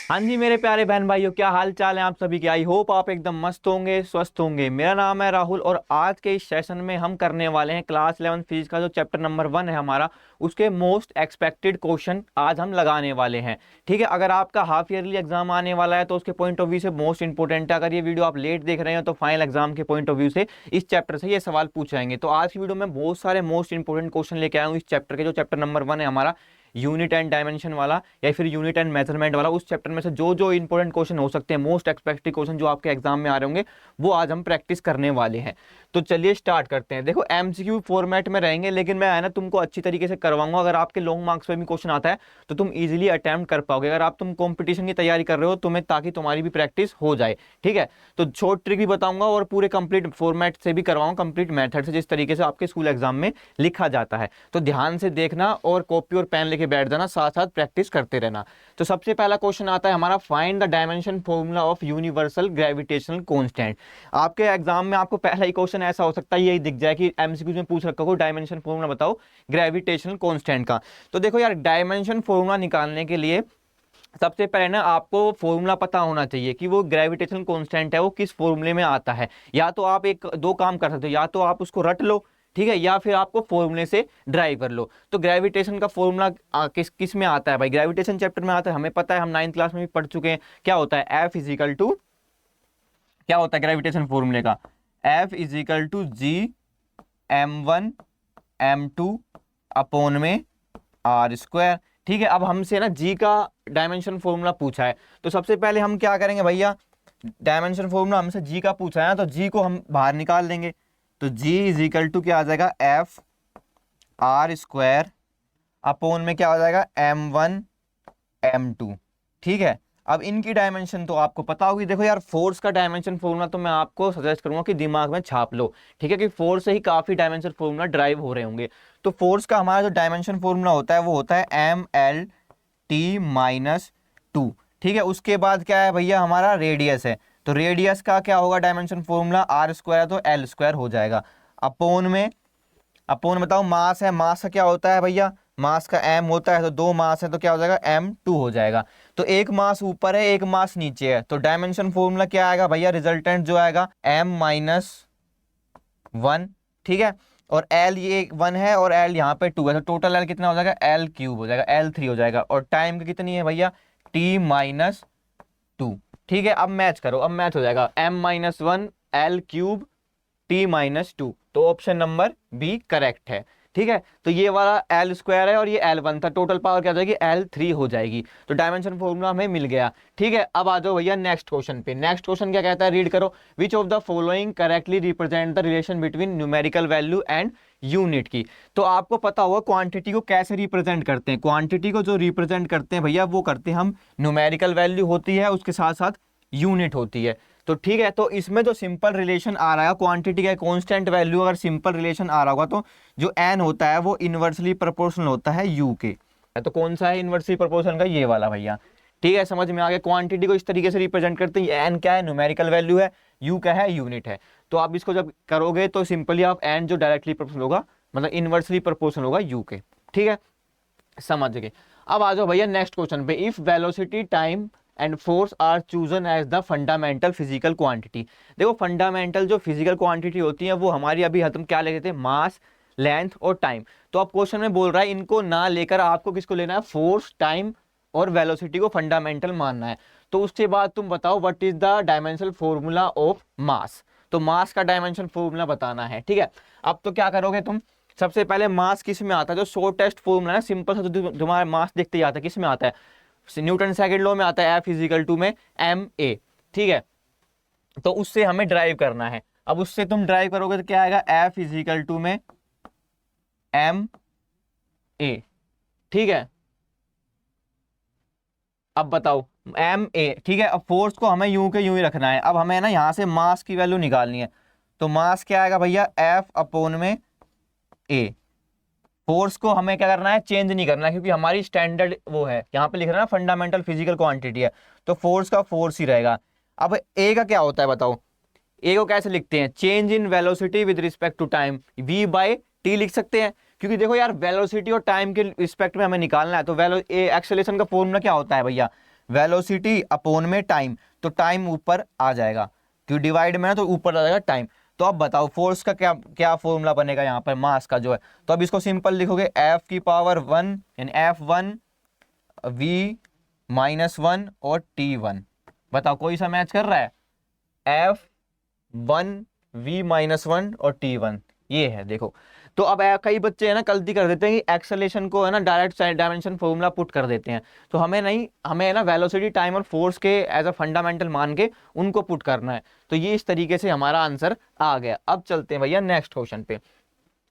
हाँ जी मेरे प्यारे बहन भाइयों, क्या हाल चाल है आप सभी के। आई होप आप एकदम मस्त होंगे, स्वस्थ होंगे। मेरा नाम है राहुल और आज के इस सेशन में हम करने वाले हैं क्लास 11 फिजिक्स का जो चैप्टर नंबर 1 है हमारा, उसके मोस्ट एक्सपेक्टेड क्वेश्चन आज हम लगाने वाले हैं। ठीक है, अगर आपका हाफ ईयरली एग्जाम आने वाला है तो उसके पॉइंट ऑफ व्यू से मोस्ट इंपॉर्टेंट है। अगर ये वीडियो आप लेट देख रहे हैं तो फाइनल एग्जाम के पॉइंट ऑफ व्यू से इस चैप्टर से ये सवाल पूछ जाएंगे। तो आज की वीडियो में बहुत सारे मोस्ट इंपॉर्टेंट क्वेश्चन लेके आया हूँ इस चैप्टर के, जो चैप्टर नंबर 1 है हमारा, यूनिट एंड डायमेंशन वाला या फिर यूनिट एंड मेजरमेंट वाला। उस चैप्टर में से जो जो इंपॉर्टेंट क्वेश्चन हो सकते हैं, मोस्ट एक्सपेक्टेड क्वेश्चन जो आपके एग्जाम में आ रहे होंगे, वो आज हम प्रैक्टिस करने वाले हैं। तो चलिए स्टार्ट करते हैं। देखो एमसीक्यू फॉर्मेट में रहेंगे, लेकिन मैं है ना तुमको अच्छी तरीके से करवाऊंगा। अगर आपके लॉन्ग मार्क्स में भी क्वेश्चन आता है तो तुम इजीली अटेम्प्ट कर पाओगे। अगर तुम कंपटीशन की तैयारी कर रहे हो तुम्हें, ताकि तुम्हारी भी प्रैक्टिस हो जाए। ठीक है, तो शॉर्ट ट्रिक भी बताऊंगा और पूरे कंप्लीट फॉर्मेट से भी करवाऊंगा, कंप्लीट मेथड से, जिस तरीके से आपके स्कूल एग्जाम में लिखा जाता है। तो ध्यान से देखना और कॉपी और पेन लेके बैठ जाना, साथ साथ प्रैक्टिस करते रहना। तो सबसे पहला क्वेश्चन आता है हमारा, find the dimension formula of universal gravitational constant. आपके एग्जाम में आपको पहला ही क्वेश्चन ऐसा हो सकता है, यही दिख जाए कि एमसीक्यू में पूछ रखा हो डायमेंशन फॉर्मूला बताओ ग्रेविटेशनल कांस्टेंट का। तो देखो यार, डायमेंशन फॉर्मूला निकालने के लिए सबसे पहले ना आपको फॉर्मूला पता होना चाहिए कि वो ग्रेविटेशनल कांस्टेंट है वो किस फॉर्मूले में आता है। या तो आप एक दो काम कर सकते हो, या तो आप उसको रट लो, ठीक है, या फिर आपको फॉर्मूले से ड्राइव कर लो। तो ग्रेविटेशन का फॉर्मूला किस किस में आता है भाई? ग्रेविटेशन चैप्टर में आता है, हमें पता है, हम 9th क्लास में भी पढ़ चुके हैं। क्या होता है? एफ इजिकल टू, क्या होता है ग्रेविटेशन फॉर्मूले का? F is equal to G m1 m2 upon में आर स्क्वायर। ठीक है, अब हमसे ना जी का डायमेंशन फॉर्मूला पूछा है, तो सबसे पहले हम क्या करेंगे भैया, डायमेंशन फॉर्मूला हमसे जी का पूछा है ना, तो जी को हम बाहर निकाल देंगे। तो जी इज इक्वल टू क्या आ जाएगा, एफ आर स्क्वायर अपॉन में क्या हो जाएगा, m1 m2। ठीक है, अब इनकी डायमेंशन तो आपको पता होगी। देखो यार, फोर्स का डायमेंशन फॉर्मूला तो मैं आपको सजेस्ट करूंगा कि दिमाग में छाप लो। ठीक है, कि फोर्स से ही काफी डायमेंशन फॉर्मूला ड्राइव हो रहे होंगे। तो फोर्स का हमारा जो डायमेंशन फॉर्मूला होता है वो होता है mlt-2। ठीक है, उसके बाद क्या है भैया, हमारा रेडियस है, तो रेडियस का क्या होगा डायमेंशन फॉर्मूला, आर स्क्वायर है तो एल स्क्वायर हो जाएगा। अपोन में, अपोन बताओ मास है, मास का क्या होता है भैया, मास का m होता है, तो दो मास है तो क्या हो जाएगा, m2 हो जाएगा। तो एक मास ऊपर है एक मास नीचे है, तो डायमेंशन फॉर्मूला क्या आएगा भैया, रिजल्टेंट जो आएगा m-1। ठीक है, और l ये 1 है और l यहाँ पे 2 है, तो टोटल l कितना हो जाएगा, l क्यूब हो जाएगा, l3 हो जाएगा। और टाइम कितनी है भैया, t-2। ठीक है, अब मैच करो, अब मैच हो जाएगा m-1 l क्यूब t-2। तो ऑप्शन नंबर बी करेक्ट है। ठीक है, तो ये वाला एल स्क्वायर है और ये L1 था, टोटल पावर क्या हो जाएगी, L3 हो जाएगी। तो डायमेंशन फॉर्मूला हमें मिल गया। ठीक है, अब आ जाओ भैया नेक्स्ट क्वेश्चन पे। नेक्स्ट क्वेश्चन क्या कहता है, रीड करो। विच of the following correctly represent the relation between numerical value and unit की। तो आपको पता होगा क्वांटिटी को कैसे रिप्रेजेंट करते हैं। क्वांटिटी को जो रिप्रेजेंट करते हैं भैया, वो करते हैं हम, न्यूमेरिकल वैल्यू होती है, उसके साथ साथ यूनिट होती है। तो ठीक है, तो इसमें जो सिंपल रिलेशन आ रहा है क्वांटिटी का कांस्टेंट वैल्यू, अगर सिंपल रिलेशन आ रहा होगा तो जो n होता है वो इनवर्सली प्रोपोर्शनल होता है u के। तो कौन सा है इनवर्सली प्रोपोर्शनल का, ये वाला भैया। ठीक है, समझ में आ गया। क्वांटिटी को इस तरीके से रिप्रेजेंट करते हैं, n क्या है, न्यूमेरिकल वैल्यू है, u क्या है, यूनिट है। तो आप इसको जब करोगे तो सिंपली आप n जो डायरेक्टली प्रोपोर्शनल होगा, मतलब इनवर्सली प्रोपोर्शनल होगा u के। ठीक है, समझ गए। अब आ जाओ भैया नेक्स्ट क्वेश्चन पे। If velocity, time and force are chosen as the fundamental physical quantity. देखो फंडामेंटल जो फिजिकल क्वांटिटी होती है वो हमारी, अभी हम क्या लेते थे, मास, लेंथ और टाइम। तो अब क्वेश्चन में बोल रहा है इनको ना लेकर आपको किसको लेना है, फोर्स, टाइम और वेलोसिटी को फंडामेंटल मानना है। तो उसके बाद तुम बताओ what is the dimensional formula of mass. तो मास का डायमेंशन फॉर्मूला बताना है। ठीक है, अब तो क्या करोगे तुम, सबसे पहले मास किस में आता है, जो शॉर्टेस्ट फॉर्मूला है, सिंपल सा, जो तुम्हारा मास देखते ही आता है, किस में आता है, न्यूटन सेकंड लॉ में आता है, F इजिकल टू में ma। ठीक है, तो उससे हमें ड्राइव करना है। अब उससे तुम ड्राइव करोगे तो क्या आएगा, F इजिकल टू में ma। ठीक है, अब बताओ ma। ठीक है, अब फोर्स को हमें यूं के यूं ही रखना है। अब हमें ना यहाँ से मास की वैल्यू निकालनी है, तो मास क्या आएगा भैया, F अपॉन में a। फोर्स को हमें क्या करना है, चेंज नहीं करना है, क्योंकि हमारी स्टैंडर्ड वो है, यहाँ पे लिख रहा है ना फंडामेंटल फिजिकल क्वांटिटी है, तो फोर्स का फोर्स ही रहेगा। अब ए का क्या होता है बताओ, ए को कैसे लिखते हैं, change in velocity with respect to time, v by T लिख सकते हैं। क्योंकि देखो यार, वेलोसिटी और टाइम के रिस्पेक्ट में हमें निकालना है, तो एक्सेलरेशन का फॉर्मूला क्या होता है भैया, वेलोसिटी अपोन में टाइम, तो टाइम ऊपर आ जाएगा, क्योंकि डिवाइड में है तो ऊपर आ जाएगा टाइम। तो अब बताओ फोर्स का क्या क्या फॉर्मूला बनेगा यहाँ पर मास का जो है, तो अब इसको सिंपल लिखोगे F⁻1 यानी F1 V-1 और T1। बताओ कोई सा मैच कर रहा है, F1 V-1 और T1 ये है देखो। तो अब कई बच्चे है ना गलती कर देते हैं कि एक्सेलेरेशन को है ना डायरेक्ट डायमेंशन फॉर्मूला पुट कर देते हैं, तो हमें नहीं, हमें है ना वेलोसिटी टाइम और फोर्स के एज अ फंडामेंटल मान के उनको पुट करना है। तो ये इस तरीके से हमारा आंसर आ गया। अब चलते हैं भैया नेक्स्ट क्वेश्चन पे।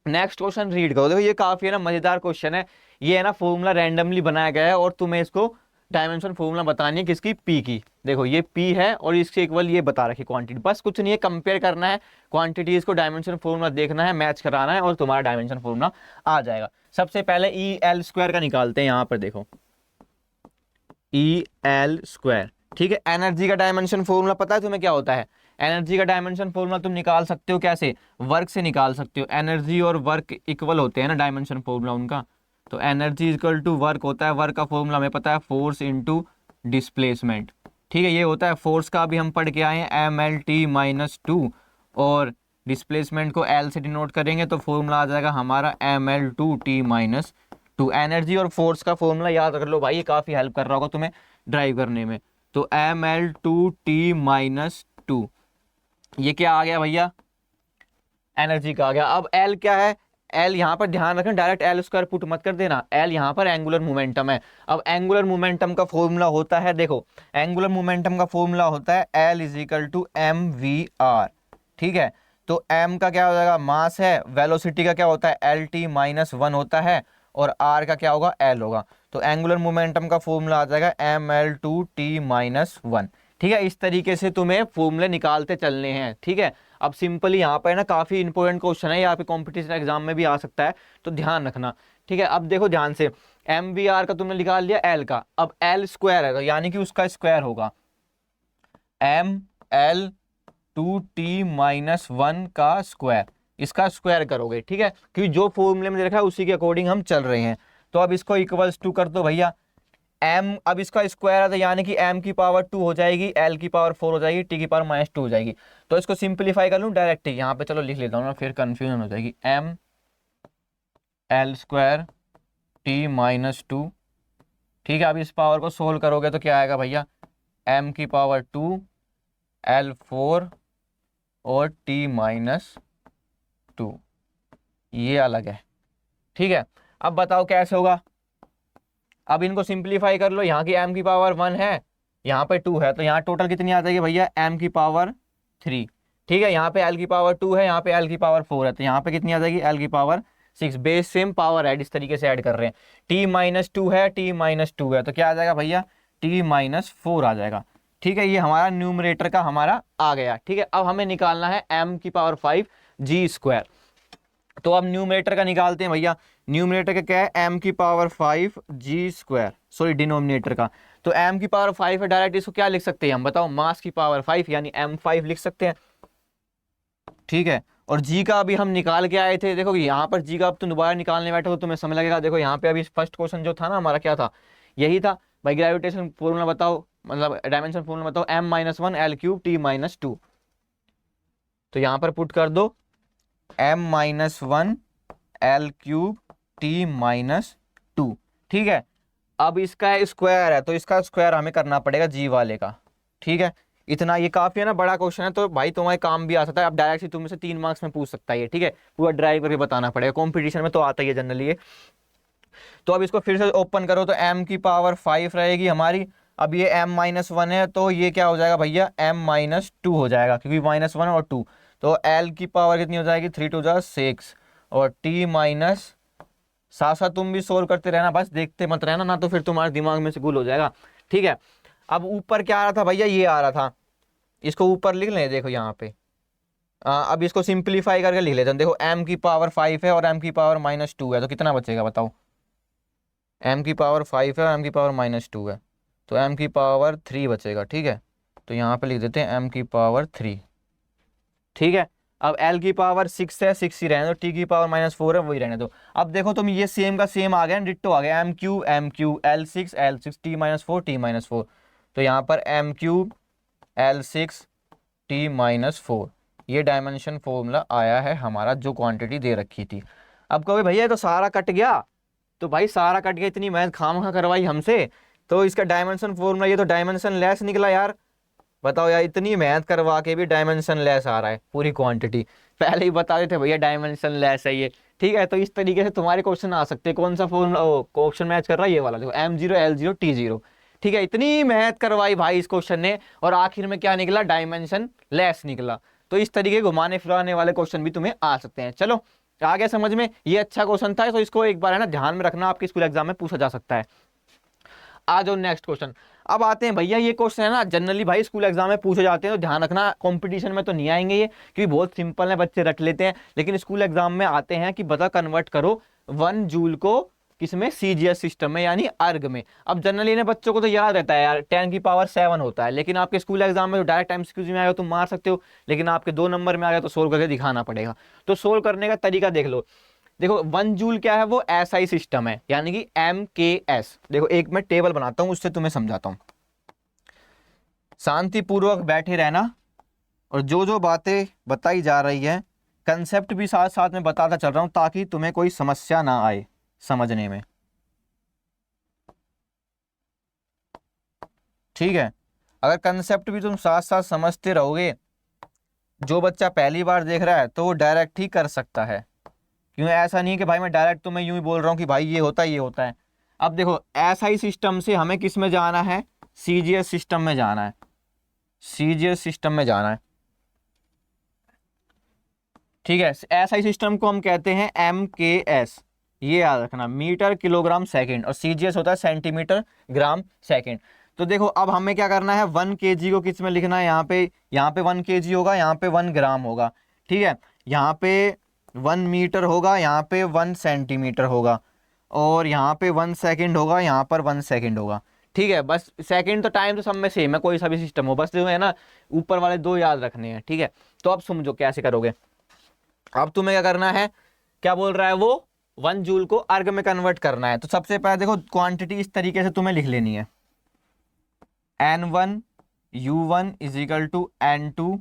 नेक्स्ट क्वेश्चन रीड करो, देखो ये काफी है ना मजेदार क्वेश्चन है। ये है ना फॉर्मूला रैंडमली बनाया गया है और तुम्हें इसको डायमेंशन फॉर्मूला बतानी है किसकी, पी की। देखो ये पी है और इसके इक्वल ये बता रखी क्वांटिटी, बस कुछ नहीं है, कंपेयर करना है क्वांटिटीज को, डायमेंशन फॉर्मूला देखना है, मैच कराना है और तुम्हारा डायमेंशन फॉर्मूला आ जाएगा। सबसे पहले ई एल स्क्वायर का निकालते हैं। यहाँ पर देखो ई एल स्क्वायर, ठीक है। एनर्जी का डायमेंशन फॉर्मूला पता है तुम्हें क्या होता है? एनर्जी का डायमेंशन फॉर्मूला तुम निकाल सकते हो कैसे, वर्क से निकाल सकते हो। एनर्जी और वर्क इक्वल होते हैं ना डायमेंशन फॉर्मूला उनका, तो एनर्जी इक्वल टू वर्क होता है। वर्क का फॉर्मूला हमें पता है फोर्स इनटू डिस्प्लेसमेंट, ठीक है। ये होता है फोर्स का, अभी हम पढ़ के आए हैं mlt-2 और डिस्प्लेसमेंट को एल से डिनोट करेंगे तो फॉर्मूला आ जाएगा हमारा ml2t-2। एनर्जी और फोर्स का फॉर्मूला याद कर लो भाई, ये काफ़ी हेल्प कर रहा होगा तुम्हें ड्राइव करने में। तो ml2t-2 ये क्या आ गया भैया, एनर्जी का आ गया। अब एल क्या है, एल यहाँ पर ध्यान रखें डायरेक्ट एल स्क्वायर पुट मत कर देना, एल यहाँ पर एंगुलर मोमेंटम है। अब एंगुलर मोमेंटम का फॉर्मूला होता है, देखो एंगुलर मोमेंटम का फॉर्मूला होता है L is equal to M V R, ठीक है। तो एम का क्या हो जाएगा, मास है। वेलोसिटी का क्या होता है, LT-1 होता है और आर का क्या होगा, एल होगा। तो एंगुलर मोमेंटम का फॉर्मूला आ जाएगा ML2T-1, ठीक है। इस तरीके से तुम्हें फॉर्मूले निकालते चलने हैं, ठीक है। अब सिंपली यहाँ पर ना काफी इंपॉर्टेंट क्वेश्चन है, यहाँ पे कॉम्पिटिशन एग्जाम में भी आ सकता है, तो ध्यान रखना, ठीक है। अब देखो ध्यान से, एम वी आर का तुमने निकाल लिया एल का, अब एल स्क्वायर है तो यानी कि उसका स्क्वायर होगा ML2T-1 का स्क्वायर, इसका स्क्वायर करोगे, ठीक है, क्योंकि जो फॉर्मूले में देखा है उसी के अकॉर्डिंग हम चल रहे हैं। तो अब इसको इक्वल्स टू कर दो भैया, m, अब इसका स्क्वायर है तो यानी कि m की पावर 2 हो जाएगी, l की पावर 4 हो जाएगी, t की पावर -2 हो जाएगी। तो इसको सिंपलीफाई कर लूँ डायरेक्ट, यहाँ पे चलो लिख लेता हूँ ना, फिर कंफ्यूजन हो जाएगी। m l स्क्वायर t-2, ठीक है। अब इस पावर को सोल्व करोगे तो क्या आएगा भैया, m की पावर 2 l4 और t-2, ये अलग है, ठीक है। अब बताओ कैसे होगा, अब इनको सिंपलीफाई कर लो, यहाँ की m की पावर 1 है, यहाँ पे 2 है, तो यहाँ टोटल कितनी आ जाएगी भैया, m की पावर 3, ठीक है। यहाँ पे l की पावर 2 है, यहाँ पे l की पावर 4 है, तो यहाँ पे कितनी आ जाएगी, l की power 6। Base same power add इस तरीके से ऐड कर रहे हैं। t-2 है, t-2 है, तो क्या आ जाएगा भैया, t-4 आ जाएगा, ठीक है। ये हमारा न्यूमरेटर का हमारा आ गया, ठीक है। अब हमें निकालना है m की पावर 5 g स्क्वायर। तो अब न्यूमरेटर का निकालते हैं भैया। न्यूमरेटर का क्या है, m की power 5 g square, sorry denominator का। तो m की पावर 5 है, डायरेक्ट इसको क्या लिख सकते हैं हम, बताओ, मास की पावर 5 यानी m5 लिख सकते हैं, ठीक है। और g का अभी हम निकाल के आए थे, देखो यहाँ पर g का अब तुम दोबारा निकालने बैठो तो तुम्हें समझ लगेगा। देखो यहाँ पे अभी फर्स्ट क्वेश्चन जो था ना हमारा, क्या था, यही था भाई, ग्रेविटेशन फॉर्मूला बताओ, मतलब डायमेंशन फॉर्मूला बताओ, m-1 l3 t-2। तो यहाँ पर पुट कर दो m-1 l3 t-2, ठीक है। अब इसका स्क्वायर है तो इसका स्क्वायर हमें करना पड़ेगा जी वाले का, ठीक है। इतना ये काफी है ना, बड़ा क्वेश्चन है, तो भाई तुम्हारे काम भी आ सकता है। अब डायरेक्ट तुम से 3 मार्क्स में पूछ सकता है ये, ठीक है, पूरा ड्राइव करके बताना पड़ेगा, कॉम्पिटिशन में तो आता ही है जनरली ये। तो अब इसको फिर से ओपन करो तो m की पावर 5 रहेगी हमारी। अब ये m-1 है तो ये क्या हो जाएगा भैया, m-2 हो जाएगा, क्योंकि -1 और 2। तो l की पावर कितनी हो जाएगी, 3 2 6 और t- साथ साथ तुम भी सोल्व करते रहना, बस देखते मत रहना ना, तो फिर तुम्हारे दिमाग में से गुल हो जाएगा, ठीक है। अब ऊपर क्या आ रहा था भैया, ये आ रहा था, इसको ऊपर लिख लें, देखो यहाँ पे। अब इसको सिंप्लीफाई करके लिख लेते हैं। देखो m की पावर 5 है और m की पावर -2 है, तो कितना बचेगा बताओ, m की पावर 5 है और m की पावर -2 है, तो m की पावर 3 बचेगा, ठीक है। तो यहाँ पे लिख देते हैं m की पावर 3, ठीक है। अब l की पावर 6 है, 6 ही रहने दो, t की पावर -4 है, वही रहने दो। अब देखो तुम, ये सेम का सेम आ गया, डिट्टो आ गया, m Q l6 t-4 t-4, तो यहाँ पर m3l6t-4 ये डायमेंशन फॉर्मूला आया है हमारा, जो क्वांटिटी दे रखी थी। अब कहोगे भैया ये तो सारा कट गया, तो भाई सारा कट गया, इतनी मेहनत खामखा करवाई हमसे, तो इसका डायमेंशन फॉर्मूला ये तो डायमेंशन लेस निकला यार। बताओ यार, इतनी मेहनत करवा के भी डायमेंशन लेस आ रहा है पूरी क्वांटिटी। पहले ही बता देते भैया डायमेंशन लेस है ये। ठीक है, तो इस तरीके से तुम्हारे क्वेश्चन आ सकते हैं। कौन सा फॉर्मूला क्वेश्चन मैच कर रहा है, ये वाला देखो, m0l0t0। ठीक है, इतनी मेहनत करवाई भाई इस क्वेश्चन ने, और आखिर में क्या निकला, डायमेंशन लेस निकला। तो इस तरीके घुमाने फिराने वाले क्वेश्चन भी तुम्हें आ सकते हैं। चलो आ गया समझ में, ये अच्छा क्वेश्चन था, तो इसको एक बार है ना ध्यान में रखना, आपके स्कूल एग्जाम में पूछा जा सकता है। आ जाओ नेक्स्ट क्वेश्चन। अब आते हैं भैया, ये क्वेश्चन है ना जनरली भाई स्कूल एग्जाम में पूछे जाते हैं, तो ध्यान रखना, कंपटीशन में तो नहीं आएंगे ये, क्योंकि बहुत सिंपल है, बच्चे रट लेते हैं, लेकिन स्कूल एग्जाम में आते हैं कि बता कन्वर्ट करो 1 जूल को किसमें, सीजीएस सिस्टम में यानी अर्ग में। अब जनरली इन्हें बच्चों को तो याद रहता है यार 10⁻7 होता है, लेकिन आपके स्कूल एग्जाम में तो डायरेक्ट एमसीक्यूज में आएगा तुम मार सकते हो, लेकिन आपके 2 नंबर में आ गया तो सोल्व करके दिखाना पड़ेगा। तो सोल्व करने का तरीका देख लो। देखो 1 जूल क्या है, वो एसआई सिस्टम है, यानी कि MKS। देखो एक मैं टेबल बनाता हूं, उससे तुम्हें समझाता हूं, शांतिपूर्वक बैठे रहना, और जो जो बातें बताई जा रही है कंसेप्ट भी साथ साथ में बताता चल रहा हूं, ताकि तुम्हें कोई समस्या ना आए समझने में। ठीक है, अगर कंसेप्ट भी तुम साथ साथ समझते रहोगे, जो बच्चा पहली बार देख रहा है तो वो डायरेक्ट ही कर सकता है, क्यों, ऐसा नहीं है कि भाई मैं डायरेक्ट तुम्हें यूं ही बोल रहा हूँ कि भाई ये होता है ये होता है। अब देखो एसआई सिस्टम से हमें किस में जाना है, सीजीएस सिस्टम में जाना है, सीजीएस सिस्टम में जाना है। ठीक है, एसआई सिस्टम को हम कहते हैं MKS, ये याद रखना, मीटर किलोग्राम सेकंड, और सीजीएस होता है सेंटीमीटर ग्राम सेकंड। तो देखो अब हमें क्या करना है, 1 kg को किस में लिखना है, यहाँ पे 1 kg होगा, यहाँ पे 1 ग्राम होगा। ठीक है, यहाँ पे 1 मीटर होगा, यहाँ पे 1 सेंटीमीटर होगा, और यहाँ पे 1 सेकंड होगा, यहाँ पर 1 सेकंड होगा। ठीक है, बस सेकंड तो टाइम तो सब में सेम है, कोई सा भी सिस्टम हो, बस जो है ना ऊपर वाले 2 याद रखने हैं। ठीक है, तो अब समझो कैसे करोगे। अब तुम्हें क्या करना है, क्या बोल रहा है वो, 1 जूल को अर्ग में कन्वर्ट करना है। तो सबसे पहले देखो क्वांटिटी इस तरीके से तुम्हें लिख लेनी है, N1 U1 = N2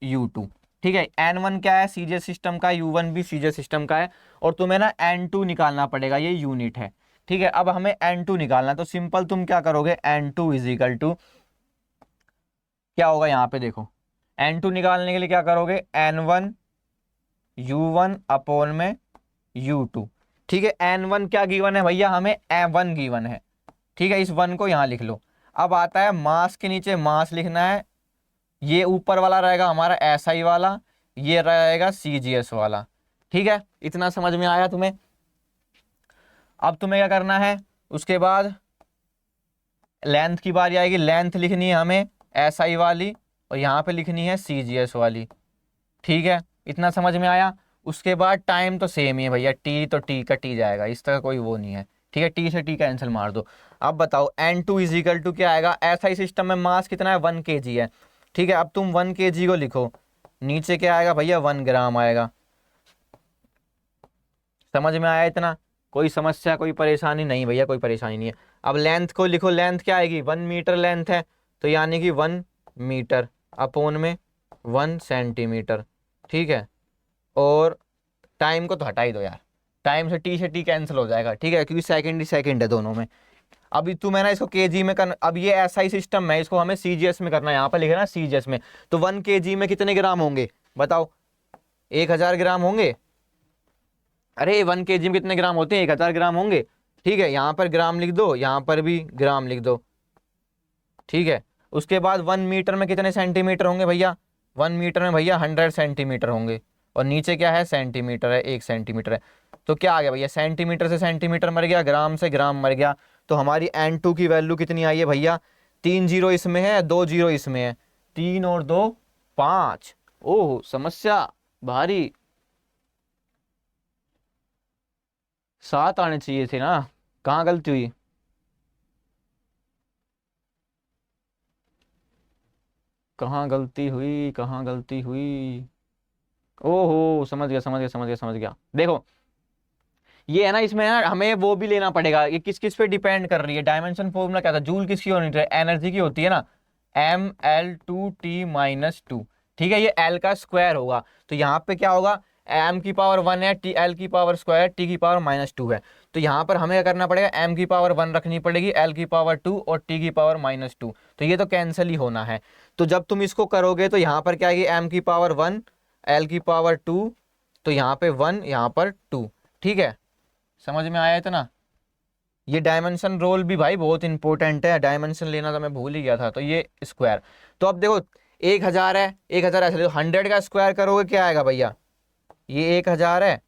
U2। ठीक है, N1 क्या है, सीजीएस सिस्टम का, U1 भी सीजीएस सिस्टम का है, और तुम्हें ना N2 निकालना पड़ेगा, ये यूनिट है। ठीक है, अब हमें N2 निकालना है, तो सिंपल तुम क्या करोगे, N2 = क्या होगा, यहाँ पे देखो N2 निकालने के लिए क्या करोगे, N1 U1 अपॉन में U2। ठीक है, N1 क्या गिवन है भैया, हमें M1 गिवन है। ठीक है, इस 1 को यहाँ लिख लो। अब आता है मास के नीचे मास लिखना है, ये ऊपर वाला रहेगा हमारा एसआई वाला, ये रहेगा सीजीएस वाला। ठीक है, इतना समझ में आया तुम्हें। अब तुम्हें क्या करना है, उसके बाद लेंथ की बारी आएगी, लेंथ लिखनी है हमें एसआई वाली, और यहाँ पे लिखनी है सीजीएस वाली। ठीक है, इतना समझ में आया। उसके बाद टाइम तो सेम ही है भैया, टी तो टी का टी जाएगा, इस तरह कोई वो नहीं है। ठीक है, टी से टी कैंसिल मार दो। अब बताओ N2 = क्या आएगा, एसआई सिस्टम में मास कितना है, 1 kg है। ठीक है, अब तुम 1 kg को लिखो, नीचे क्या आएगा भैया, 1 ग्राम आएगा। समझ में आया इतना, कोई समस्या कोई परेशानी नहीं भैया, कोई परेशानी नहीं है। अब लेंथ को लिखो, लेंथ क्या आएगी, 1 मीटर लेंथ है, तो यानी कि 1 मीटर अपॉन में 1 सेंटीमीटर। ठीक है, और टाइम को तो हटा ही दो यार, टाइम से टी कैंसिल हो जाएगा। ठीक है, क्योंकि सेकंड ही सेकंड है दोनों में। अभी तुम है ना इसको केजी में कर, अब ये एसआई सिस्टम है, इसको हमें सीजीएस में करना है, यहाँ पर लिखे ना सीजीएस में। तो 1 kg में कितने ग्राम होंगे बताओ, 1000 ग्राम होंगे। अरे 1 kg में कितने ग्राम होते हैं, 1000 ग्राम होंगे। ठीक है, यहाँ पर ग्राम लिख दो, यहाँ पर भी ग्राम लिख दो। ठीक है, उसके बाद 1 मीटर में कितने सेंटीमीटर होंगे भैया, 1 मीटर में भैया 100 सेंटीमीटर होंगे, और नीचे क्या है, सेंटीमीटर है, 1 सेंटीमीटर है। तो क्या आ गया भैया, सेंटीमीटर से सेंटीमीटर मर गया, ग्राम से ग्राम मर गया। तो हमारी N2 की वैल्यू कितनी आई है भैया, 3 जीरो इसमें है, 2 जीरो इसमें है, 3 और 2 5। ओह समस्या भारी, 7 आने चाहिए थे ना, कहाँ गलती हुई। कहाँ गलती हुई, कहाँ गलती हुई। ओहो समझ गया समझ गया समझ गया समझ गया। देखो ये है ना, इसमें ना हमें वो भी लेना पड़ेगा, ये किस किस पे डिपेंड कर रही है। डायमेंशन फॉर्मूला क्या था, जूल किसकी होनी चाहिए, एनर्जी की होती है ना, ml2t-2। ठीक है, ये एल का स्क्वायर होगा, तो यहाँ पे क्या होगा, एम की पावर 1 है, टी एल की पावर स्क्वायर टी की पावर -2 है। तो यहाँ पर हमें क्या करना पड़ेगा, एम की पावर 1 रखनी पड़ेगी, एल की पावर 2 और टी की पावर -2। तो ये तो कैंसिल ही होना है। तो जब तुम इसको करोगे तो यहाँ पर क्या आएगी, एम की पावर 1, एल की पावर 2, तो यहाँ पे 1, यहाँ पर 2। ठीक है, समझ में आया इतना। ये डायमेंशन रोल भी भाई बहुत इंपॉर्टेंट है, डायमेंशन लेना तो मैं भूल ही गया था। तो ये स्क्वायर, तो अब देखो 1000 है, 1000 ऐसे देखो, 100 का स्क्वायर करोगे क्या आएगा भैया, ये 1000 है,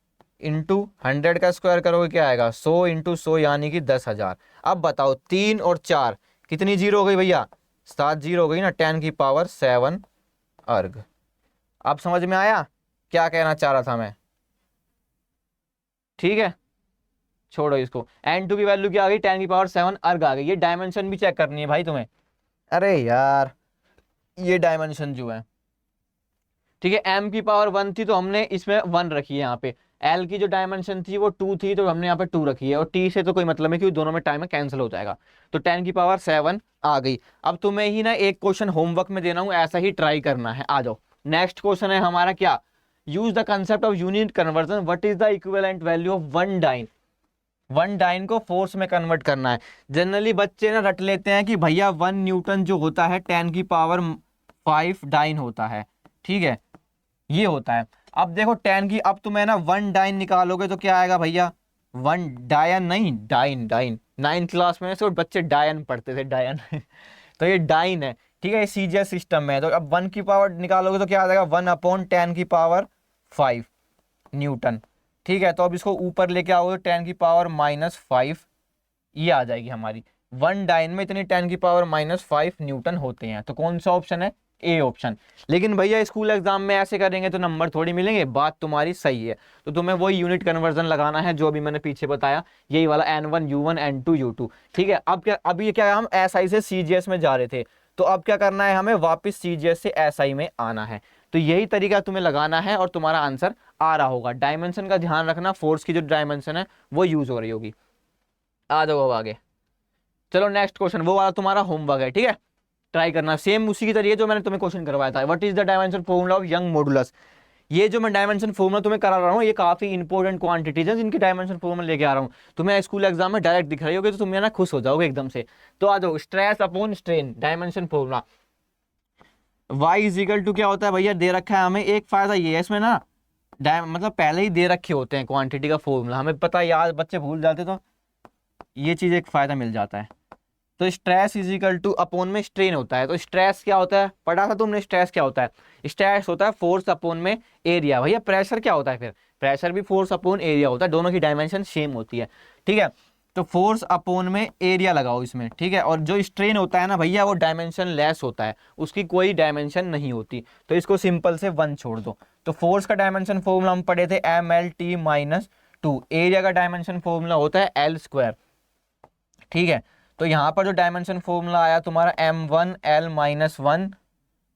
इंटू 100 का स्क्वायर करोगे क्या आएगा, 100 इंटू 100 यानी कि 10,000। अब बताओ 3 और 4 कितनी जीरो हो गई भैया, 7 जीरो हो गई ना, 10 की पावर 7 अर्ग। अब समझ में आया क्या कहना चाह रहा था मैं। ठीक है, छोड़ो इसको। n2 की वैल्यू क्या आ गई, 10 की पावर 7 अर्ग आ गई। ये डायमेंशन भी चेक करनी है भाई तुम्हें। अरे यार, ये डायमेंशन जो है, ठीक है, m की पावर 1 थी तो हमने इसमें 1 रखी है यहाँ पे। l की जो डायमेंशन थी वो 2 थी तो हमने यहाँ पे 2 रखी है, और t से तो कोई मतलब है क्योंकि दोनों में टाइम है, कैंसिल हो जाएगा। तो 10 की पावर 7 आ गई। अब तुम्हें ही ना एक क्वेश्चन होमवर्क में देना हूँ, ऐसा ही ट्राई करना है। आ जाओ, नेक्स्ट क्वेश्चन है हमारा क्या, use the concept of unit conversion, what is the equivalent value of 1 dyne. 1 dyne को फोर्स में कन्वर्ट करना है। जनरली बच्चे ना रट लेते हैं कि भैया 1 न्यूटन जो होता है 10 की पावर 5 डाइन होता है। ठीक है, ये होता है। अब देखो 10 की, अब तुम्हें ना 1 डाइन निकालोगे तो क्या आएगा भैया, 1 डायन नहीं, डाइन, डाइन 9th क्लास में से बच्चे डायन पढ़ते थे, डायन तो ये डाइन है। ठीक है, ये सीजीएस सिस्टम में है। तो अब 1 की पावर निकालोगे तो क्या आ जाएगा, 1/10 की पावर 5 न्यूटन। ठीक है, तो अब इसको ऊपर लेके आओगे 10 की पावर -5, ये आ जाएगी हमारी। 1 डाइन में इतनी 10 की पावर -5 न्यूटन होते हैं। तो कौन सा ऑप्शन है, ए ऑप्शन। लेकिन भैया स्कूल एग्जाम में ऐसे करेंगे तो नंबर थोड़ी मिलेंगे, बात तुम्हारी सही है। तो तुम्हें वही यूनिट कन्वर्जन लगाना है जो अभी मैंने पीछे बताया, यही वाला n1 u1 n2 u2। ठीक है, अब क्या, अभी क्या हम एसआई से सीजीएस में जा रहे थे, तो अब क्या करना है, हमें वापस सीजीएस से एसआई में आना है। तो यही तरीका तुम्हें लगाना है और तुम्हारा आंसर आ रहा होगा। डायमेंशन का ध्यान रखना, फोर्स की जो डायमेंशन है वो यूज हो रही होगी। आ जाओ अब आगे, चलो नेक्स्ट क्वेश्चन, वो वाला तुम्हारा होमवर्क है। ठीक है, ट्राई करना सेम उसी की तरीके जो मैंने तुम्हें क्वेश्चन करवाया था। What is the dimension formula of young modulus. ये जो मैं डायमेंशन फॉर्मूला तुम्हें करा रहा हूँ, ये काफी इंपॉर्टेंट क्वांटिटीज है जिनकी डायमेंशन फॉर्मूला लेके आ रहा हूँ। तुम्हें स्कूल एग्जाम में डायरेक्ट दिख रही होगी तो तुम ना खुश हो जाओगे एकदम से। तो आ जाओ, stress upon strain dimension formula. y is equal to क्या होता है भैया, दे रखा है हमें। एक फायदा ये है इसमें ना, मतलब पहले ही दे रखे होते हैं क्वांटिटी का फॉर्मूला, हमें पता याद, बच्चे भूल जाते तो ये चीज एक फायदा मिल जाता है। तो stress is equal two upon में स्ट्रेन होता है। तो स्ट्रेस क्या होता है, पढ़ा था तुमने, स्ट्रेस क्या होता है, स्ट्रेस होता है फोर्स अपोन में एरिया। भैया प्रेशर क्या होता है, फिर प्रेशर भी फोर्स अपोन एरिया होता है, दोनों की डायमेंशन सेम होती है। ठीक है, तो फोर्स अपोन में एरिया लगाओ इसमें। ठीक है, और जो स्ट्रेन होता है ना भैया, वो डायमेंशन लेस होता है, उसकी कोई डायमेंशन नहीं होती। तो इसको सिंपल से 1 छोड़ दो। तो फोर्स का डायमेंशन फॉर्मूला हम पढ़े थे mlt-2, एरिया का डायमेंशन फॉर्मूला होता है l²। ठीक है, तो यहां पर जो डायमेंशन फॉर्मूला आया तुम्हारा m1 l-1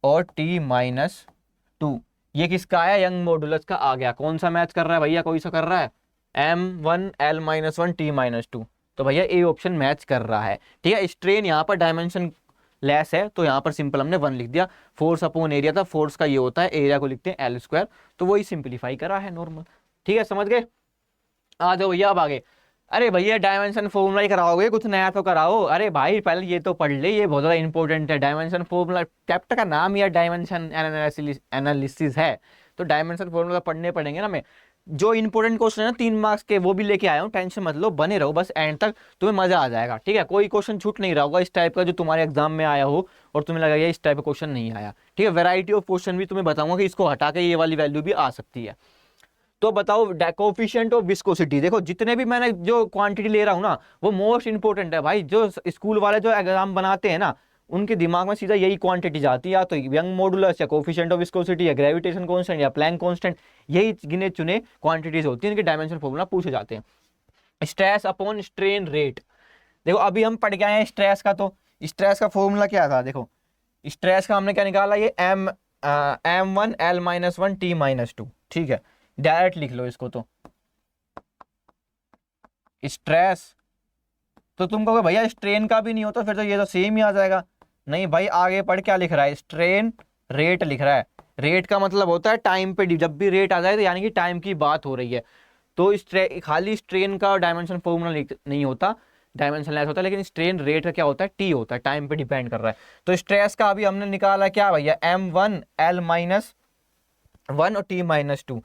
और t-2, ये किसका आया, यंग मॉडुलस का आ गया। कौन सा मैच कर रहा है भैया, कोई सा कर रहा है, m1 l-1 t-2। तो भैया ए ऑप्शन मैच कर रहा है। ठीक है, स्ट्रेन यहाँ पर डायमेंशन लेस है तो यहाँ पर सिंपल हमने 1 लिख दिया। फोर्स अपॉन एरिया था, फोर्स का ये होता है, एरिया को लिखते हैं l², तो वही सिंप्लीफाई करा है नॉर्मल। ठीक है, समझ गए। आ जाओ भैया अब आगे। अरे भैया डायमेंशन फॉर्मूला ही कराओगे, कुछ नया तो कराओ। अरे भाई पहले ये तो पढ़ ले, ये बहुत ज़्यादा इंपॉर्टेंट है। डायमेंशन फॉर्मूला, चैप्टर का नाम ही डायमेंशन एनालिसिस है, तो डायमेंशन फॉर्मूला पढ़ने पड़ेंगे ना। मैं जो इंपॉर्टेंट क्वेश्चन है ना 3 मार्क्स के, वो भी लेके आया हूँ, टेंशन मत लो, बने रहो बस एंड तक, तुम्हें मजा आ जाएगा। ठीक है, कोई क्वेश्चन छूट नहीं रहा होगा इस टाइप का जो तुम्हारे एग्जाम में आया हो और तुम्हें लगा इस टाइप का क्वेश्चन नहीं आया। ठीक है, वैरायटी ऑफ क्वेश्चन भी तुम्हें बताऊंगा कि इसको हटा के ये वाली वैल्यू भी आ सकती है। तो बताओ कोफिशिएंट ऑफ विस्कोसिटी। देखो जितने भी मैंने जो क्वांटिटी ले रहा हूँ ना, वो मोस्ट इंपोर्टेंट है भाई। जो स्कूल वाले जो एग्जाम बनाते हैं ना, उनके दिमाग में सीधा यही क्वांटिटी जाती है, या तो यंग मॉडुलस या कोफिशिएंट ऑफ विस्कोसिटी या ग्रेविटेशन कांस्टेंट या प्लैंक कांस्टेंट, यही गिने चुने क्वांटिटीज होती है, इनके डायमेंशन फॉर्मूला पूछे जाते हैं। स्ट्रेस अपॉन स्ट्रेन रेट, देखो अभी हम पढ़ के आए हैं स्ट्रेस का, तो स्ट्रेस का फॉर्मूला क्या था, देखो स्ट्रेस का हमने क्या निकाला, ये m1 l-1 t-2। ठीक है, डायरेक्ट लिख लो इसको। तो स्ट्रेस, तो तुम कहोगे भैया स्ट्रेन का भी नहीं होता, फिर तो ये तो सेम ही आ जाएगा। नहीं भाई, आगे पढ़ क्या लिख रहा है, स्ट्रेन रेट लिख रहा है। रेट का मतलब होता है टाइम पे, जब भी रेट आ जाए तो यानी कि टाइम की बात हो रही है। तो खाली स्ट्रेन का डायमेंशन फॉर्मूला नहीं होता, डायमेंशन लेस होता है, लेकिन स्ट्रेन रेट का क्या होता है, टी होता है, टाइम पे डिपेंड कर रहा है। तो स्ट्रेस का अभी हमने निकाला क्या भैया, M1 L-1 और T-2,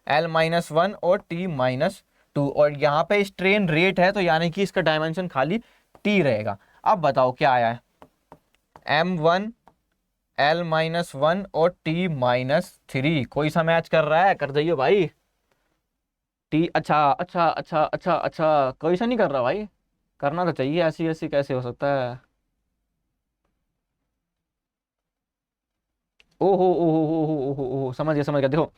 L-1 और T-2, और यहाँ पे स्ट्रेन रेट है तो यानी कि इसका डायमेंशन खाली टी रहेगा। अब बताओ क्या आया है, M1 L-1 और T-3, कोई सा मैच कर रहा है, कर जाइए भाई। टी, अच्छा अच्छा अच्छा अच्छा अच्छा, कोई सा नहीं कर रहा भाई, करना तो चाहिए, ऐसी ऐसी कैसे हो सकता है। ओहो ओहो ओहो ओहो ओहो, समझ गया, देखो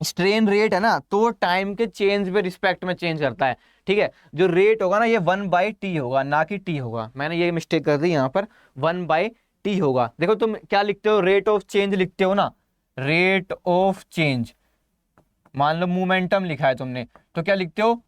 स्ट्रेन रेट है ना, तो टाइम के चेंज पे रिस्पेक्ट में चेंज करता है, ठीक है। जो रेट होगा ना, ये 1/t होगा, ना कि टी होगा, मैंने ये मिस्टेक कर दी यहाँ पर, 1/t होगा। देखो तुम क्या लिखते हो, रेट ऑफ चेंज लिखते हो ना, रेट ऑफ चेंज, मान लो मोमेंटम लिखा है तुमने, तो क्या लिखते हो,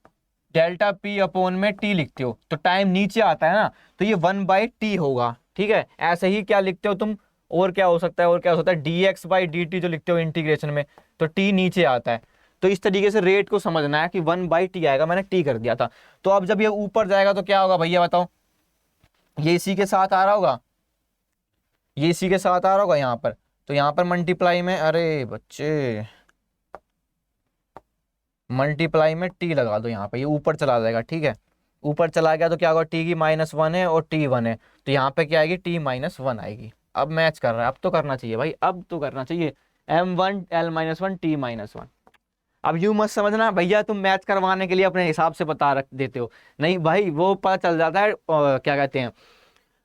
डेल्टा पी अपॉन में टी लिखते हो, तो टाइम नीचे आता है ना, तो ये 1/t होगा, ठीक है। ऐसे ही क्या लिखते हो तुम, और क्या हो सकता है, और क्या हो सकता है, dx/dt जो लिखते हो इंटीग्रेशन में, तो टी नीचे आता है। तो इस तरीके से रेट को समझना है कि 1/t आएगा, मैंने टी कर दिया था। तो अब जब ये ऊपर जाएगा तो क्या होगा भैया बताओ, ये इसी के साथ आ रहा होगा, ये इसी के साथ आ रहा होगा यहाँ पर, तो यहाँ पर मल्टीप्लाई में, अरे बच्चे मल्टीप्लाई में टी लगा दो यहाँ पे, ये ऊपर चला जाएगा, ठीक है। ऊपर चला गया तो क्या होगा, टी की -1 है और T1 है, तो यहाँ पे क्या आएगी, T-1 आएगी। अब मैच कर रहा है, अब तो करना चाहिए भाई, अब तो करना चाहिए, M1 L-1 T-1। अब यूं मत समझना भैया तुम मैच करवाने के लिए अपने हिसाब से बता रख देते हो, नहीं भाई, वो पता चल जाता है, क्या कहते हैं,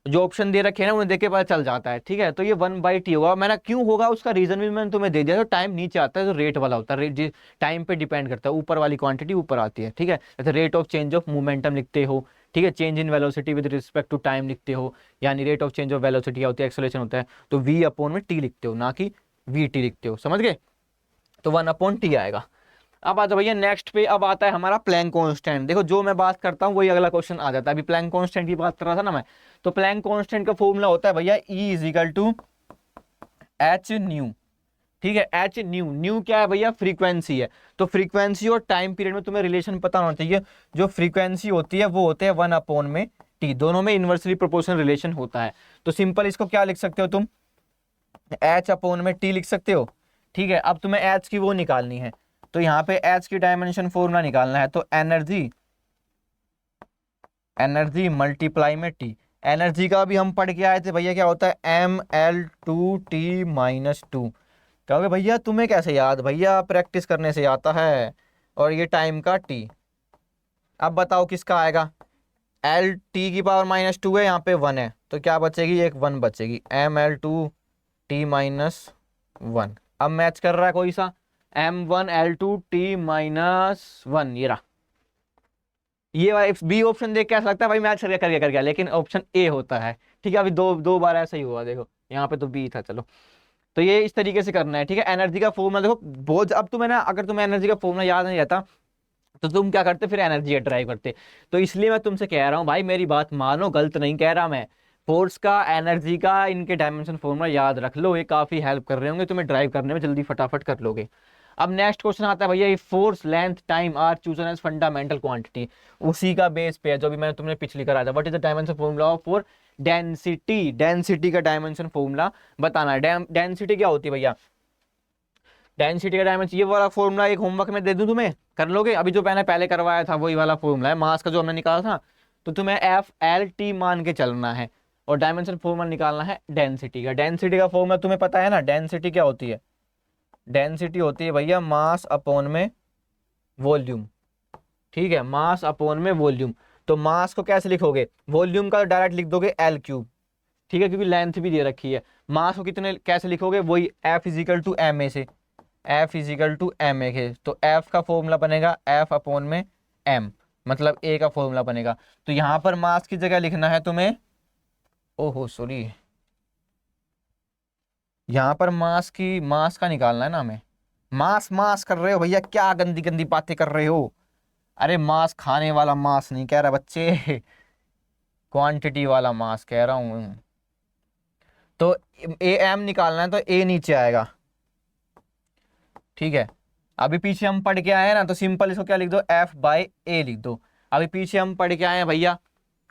जो ऑप्शन दे रखे हैं ना उन्हें देख के पता चल जाता है, ठीक है। तो ये 1/t होगा, मैंने क्यों होगा उसका रीजन भी मैंने तुम्हें दे दिया। तो टाइम नीचे आता है तो रेट वाला होता है, रेट टाइम पे डिपेंड करता है, ऊपर वाली क्वांटिटी ऊपर आती है, ठीक है। जैसे rate of change of momentum लिखते हो, ठीक है, change in velocity with respect to time लिखते हो, यानी rate of change of velocity क्या होती है, एक्सेलरेशन होता है, तो v अपॉन में t लिखते हो, ना कि vt लिखते हो, समझ गए। तो 1/t आएगा। अब आ जाओ भैया नेक्स्ट पे, अब आता है हमारा प्लैंक कांस्टेंट। देखो जो मैं बात करता हूँ वही अगला क्वेश्चन आ जाता है, अभी प्लैंक कांस्टेंट की बात कर रहा था ना मैं। तो प्लैंक कांस्टेंट का फॉर्मूला होता है भैया E = h न्यू, ठीक है, एच न्यू। न्यू क्या है भैया, फ्रीक्वेंसी है। तो फ्रीक्वेंसी और टाइम पीरियड में तुम्हें रिलेशन पता होना चाहिए। जो फ्रीक्वेंसी होती है वो होते हैं 1/t, दोनों में इन्वर्सली प्रोपोर्शनल रिलेशन होता है। तो सिंपल इसको क्या लिख सकते हो तुम, h/t लिख सकते हो, ठीक है। अब तुम्हें h की वो निकालनी है, तो यहाँ पे h की डायमेंशन फॉर्मूला निकालना है, तो एनर्जी, एनर्जी मल्टीप्लाई में t। एनर्जी का भी हम पढ़ के आए थे भैया, क्या होता है, mL2T-2। कहोगे भैया तुम्हें कैसे याद, भैया प्रैक्टिस करने से आता है, और ये टाइम का t। अब बताओ किसका आएगा, L t⁻² है, यहाँ पे 1 है, तो क्या बचेगी, एक 1 बचेगी, mL2T-1। अब मैच कर रहा है कोई सा, M1L2T-1, ये रहा। ये वाला बी ऑप्शन देख के ऐसा लगता है भाई मैच कर गया, लेकिन ऑप्शन ए होता है, ठीक है। अभी दो दो बार ऐसा ही हुआ, देखो यहाँ पे तो बी था, चलो। तो ये इस तरीके से करना है, ठीक है। एनर्जी का फॉर्मूला देखो बहुत, अब तुम्हें ना, अगर तुम्हें एनर्जी का फॉर्मूला याद नहीं रहता तो तुम क्या करते, फिर एनर्जी ड्राइव करते। तो इसलिए मैं तुमसे कह रहा हूँ भाई, मेरी बात मानो, गलत नहीं कह रहा मैं। फोर्स का, एनर्जी का, इनके डायमेंशन फॉर्मूला याद रख लो, ये काफी हेल्प कर रहे होंगे तुम्हें ड्राइव करने में, जल्दी फटाफट कर लोगे। अब नेक्स्ट क्वेश्चन आता है भैया, force length time are chosen as fundamental quantity, उसी का बेस पे है जो भी मैंने तुमने पिछली कराया था। What is the dimension formula of for density, density का डायमेंशन फॉर्मूला बताना है। डेंसिटी क्या होती है भैया, डेंसिटी का डायमेंशन, ये वाला फॉर्मूला एक होमवर्क में दे दूं तुम्हें, कर लोगे। अभी जो मैंने पहले करवाया था वही वाला फॉर्मूला है, मास का जो हमने निकाला था। तो तुम्हें FLT मान के चलना है, और डायमेंशन फॉर्मूला निकालना है डेंसिटी का। डेंसिटी का फॉर्मूला तुम्हें पता है ना, डेंसिटी क्या होती है, डेंसिटी होती है भैया मास अपॉन में वॉल्यूम, ठीक है, मास अपॉन में वॉल्यूम। तो मास को कैसे लिखोगे, वॉल्यूम का डायरेक्ट लिख दोगे L3, ठीक है, क्योंकि लेंथ भी दे रखी है। मास को कितने कैसे लिखोगे, वही F = ma से, F = ma के, तो F का फॉर्मूला बनेगा F/m, मतलब A का फॉर्मूला बनेगा। तो यहाँ पर मास की जगह लिखना है तुम्हें, ओहो सॉरी, यहाँ पर मास का निकालना है ना हमें। मास मास कर रहे हो भैया, क्या गंदी गंदी बातें कर रहे हो, अरे मास खाने वाला मास नहीं कह रहा बच्चे, क्वांटिटी वाला मास कह रहा हूँ। तो ए एम निकालना है तो ए नीचे आएगा, ठीक है। अभी पीछे हम पढ़ के आए हैं ना, तो सिंपल इसको क्या लिख दो, एफ बाई ए लिख दो। अभी पीछे हम पढ़ के आए हैं भैया,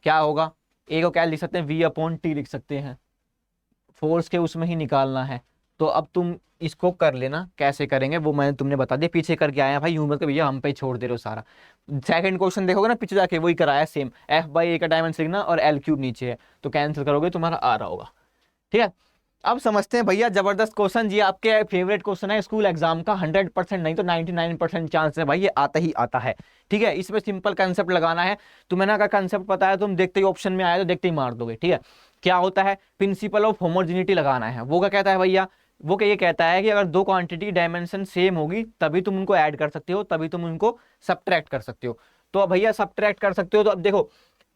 क्या होगा, ए को क्या लिख सकते हैं, वी अपॉन टी लिख सकते हैं, फोर्स के उसमें ही निकालना है। तो अब तुम इसको कर लेना, कैसे करेंगे वो मैंने तुमने बता दिया, पीछे करके आए हैं भाई, यूं मत के भैया हम पे छोड़ दे रहे हो सारा। सेकंड क्वेश्चन देखोगे ना पीछे जाके, वही कराया सेम, एफ बाई ए का डायमेंशन लिखना और एल क्यूब नीचे है, तो कैंसिल करोगे तुम्हारा आ रहा होगा, ठीक है। अब समझते हैं भैया, जबरदस्त क्वेश्चन, ये आपके फेवरेट क्वेश्चन है स्कूल एग्जाम का, 100% नहीं तो 99% चांस है भाई ये आता ही आता है, ठीक है। इसमें सिंपल कंसेप्ट लगाना है तुम्हें ना, अगर कंसेप्ट पता है तुम देखते ही ऑप्शन में आया तो देखते ही मार दोगे, ठीक है। क्या होता है, प्रिंसिपल ऑफ होमोजेनिटी लगाना है, वो क्या कहता है भैया, वो क्या ये कहता है कि अगर दो क्वांटिटी डायमेंशन सेम होगी तभी तुम उनको ऐड कर सकते हो, तभी तुम उनको सब्ट्रैक्ट कर सकते हो। तो अब भैया सब्ट्रैक्ट कर सकते हो, तो अब देखो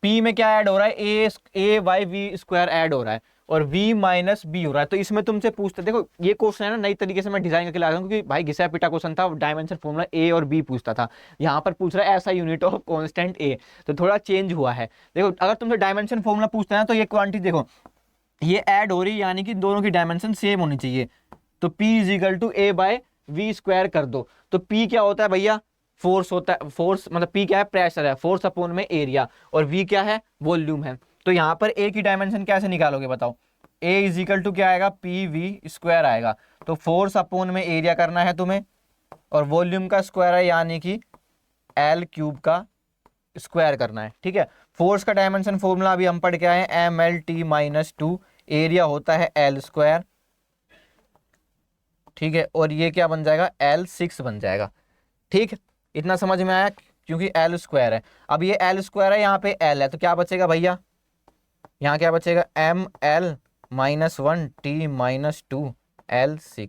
P में क्या ऐड हो रहा है, ए वाई वी स्क्वायर ऐड हो रहा है और v माइनस बी हो रहा है। तो इसमें तुमसे पूछते, देखो ये क्वेश्चन है ना नई तरीके से मैं डिजाइन करके ला रहा हूँ, क्योंकि भाई घिसा पिटा क्वेश्चन था, डायमेंशन फॉर्मूला ए और बी पूछता था, यहाँ पर पूछ रहा है ऐसा यूनिट ऑफ कांस्टेंट ए, तो थोड़ा चेंज हुआ है। देखो अगर तुमसे डायमेंशन फॉर्मूला पूछता है ना, तो ये क्वांटिटी देखो ये ऐड हो रही है, यानी कि दोनों की डायमेंशन सेम होनी चाहिए। तो P is equal to A by V square कर दो। तो P क्या होता है भैया, फोर्स होता है, फोर्स मतलब P क्या है, प्रेशर है, फोर्स अपॉन में एरिया, और V क्या है, वॉल्यूम है। तो यहाँ पर A की डायमेंशन कैसे निकालोगे बताओ, A इज इक्वल टू क्या आएगा, पी वी स्क्वायर आएगा। तो फोर्स अपॉन में एरिया करना है तुम्हें, और वॉल्यूम का स्क्वायर है, यानी कि एल क्यूब का स्क्वायर करना है, ठीक है। फोर्स का डायमेंशन फॉर्मूला अभी हम पढ़ के आए हैं, M L T minus two, area होता है एल स्क्वायर, ठीक है। और ये क्या बन जाएगा, L6 बन जाएगा, ठीक। इतना समझ में आया, क्योंकि एल स्क्वायर है। अब ये एल स्क्वायर है, यहाँ पे एल है, तो क्या बचेगा भैया, यहाँ क्या बचेगा, M L minus one T minus two L6,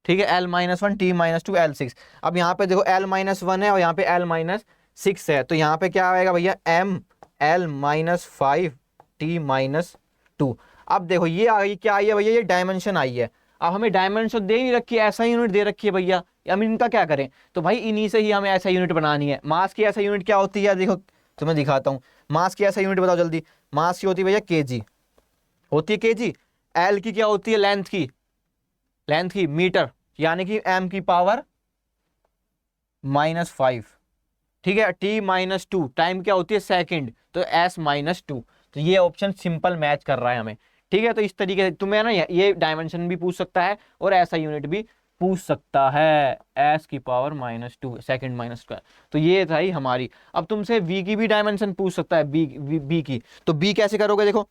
ठीक है। L minus one T minus two L6। अब यहाँ पे देखो एल माइनस वन है और यहाँ पे एल माइनस सिक्स है, तो यहाँ पे क्या आएगा भैया, M L minus five T minus two. अब देखो ये आ गई, क्या आई है भैया, ये डायमेंशन आई है। अब हमें डायमेंशन दे नहीं रखी है, ऐसा यूनिट दे रखी है भैया, हम इनका क्या करें, तो भाई इन्हीं से ही हमें ऐसा यूनिट बनानी है। मास की ऐसा यूनिट क्या होती है, देखो तुम्हें दिखाता हूँ, मास की ऐसा यूनिट बताओ जल्दी। मास की होती है भैया केजी, होती है केजी। एल की क्या होती है, लेंथ की, लेंथ की मीटर, यानी कि एम की पावर -5, ठीक है। टी माइनस टू, टाइम क्या होती है, सेकंड, तो एस माइनस टू। तो ये ऑप्शन सिंपल मैच कर रहा है हमें, ठीक है। तो इस तरीके से तुम्हें ना ये डायमेंशन भी पूछ सकता है और ऐसा यूनिट भी पूछ सकता है, एस की पावर -2 सेकंड माइनस स्क्वायर। तो ये था ही हमारी। अब तुमसे वी की भी डायमेंशन पूछ सकता है, बी की। तो बी कैसे करोगे, देखो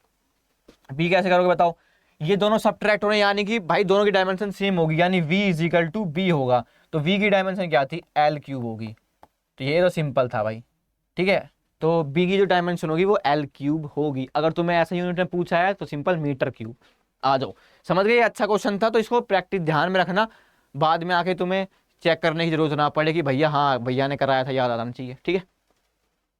बी कैसे करोगे बताओ, ये दोनों सब्ट्रैक्ट हो रहे हैं, यानी कि भाई दोनों की डायमेंशन सेम होगी, यानी v is equal to B होगा। तो v की डायमेंशन क्या थी, एल क्यूब होगी। तो ये तो सिंपल था भाई, ठीक है। तो b की जो डायमेंशन होगी वो एल क्यूब होगी। अगर तुम्हें ऐसा यूनिट में पूछा है तो सिंपल मीटर क्यूब। आ जाओ, समझ गए, अच्छा क्वेश्चन था, तो इसको प्रैक्टिस ध्यान में रखना, बाद में आके तुम्हें चेक करने की जरूरत ना पड़े कि भैया हाँ भैया ने कराया था, याद आना चाहिए, ठीक है।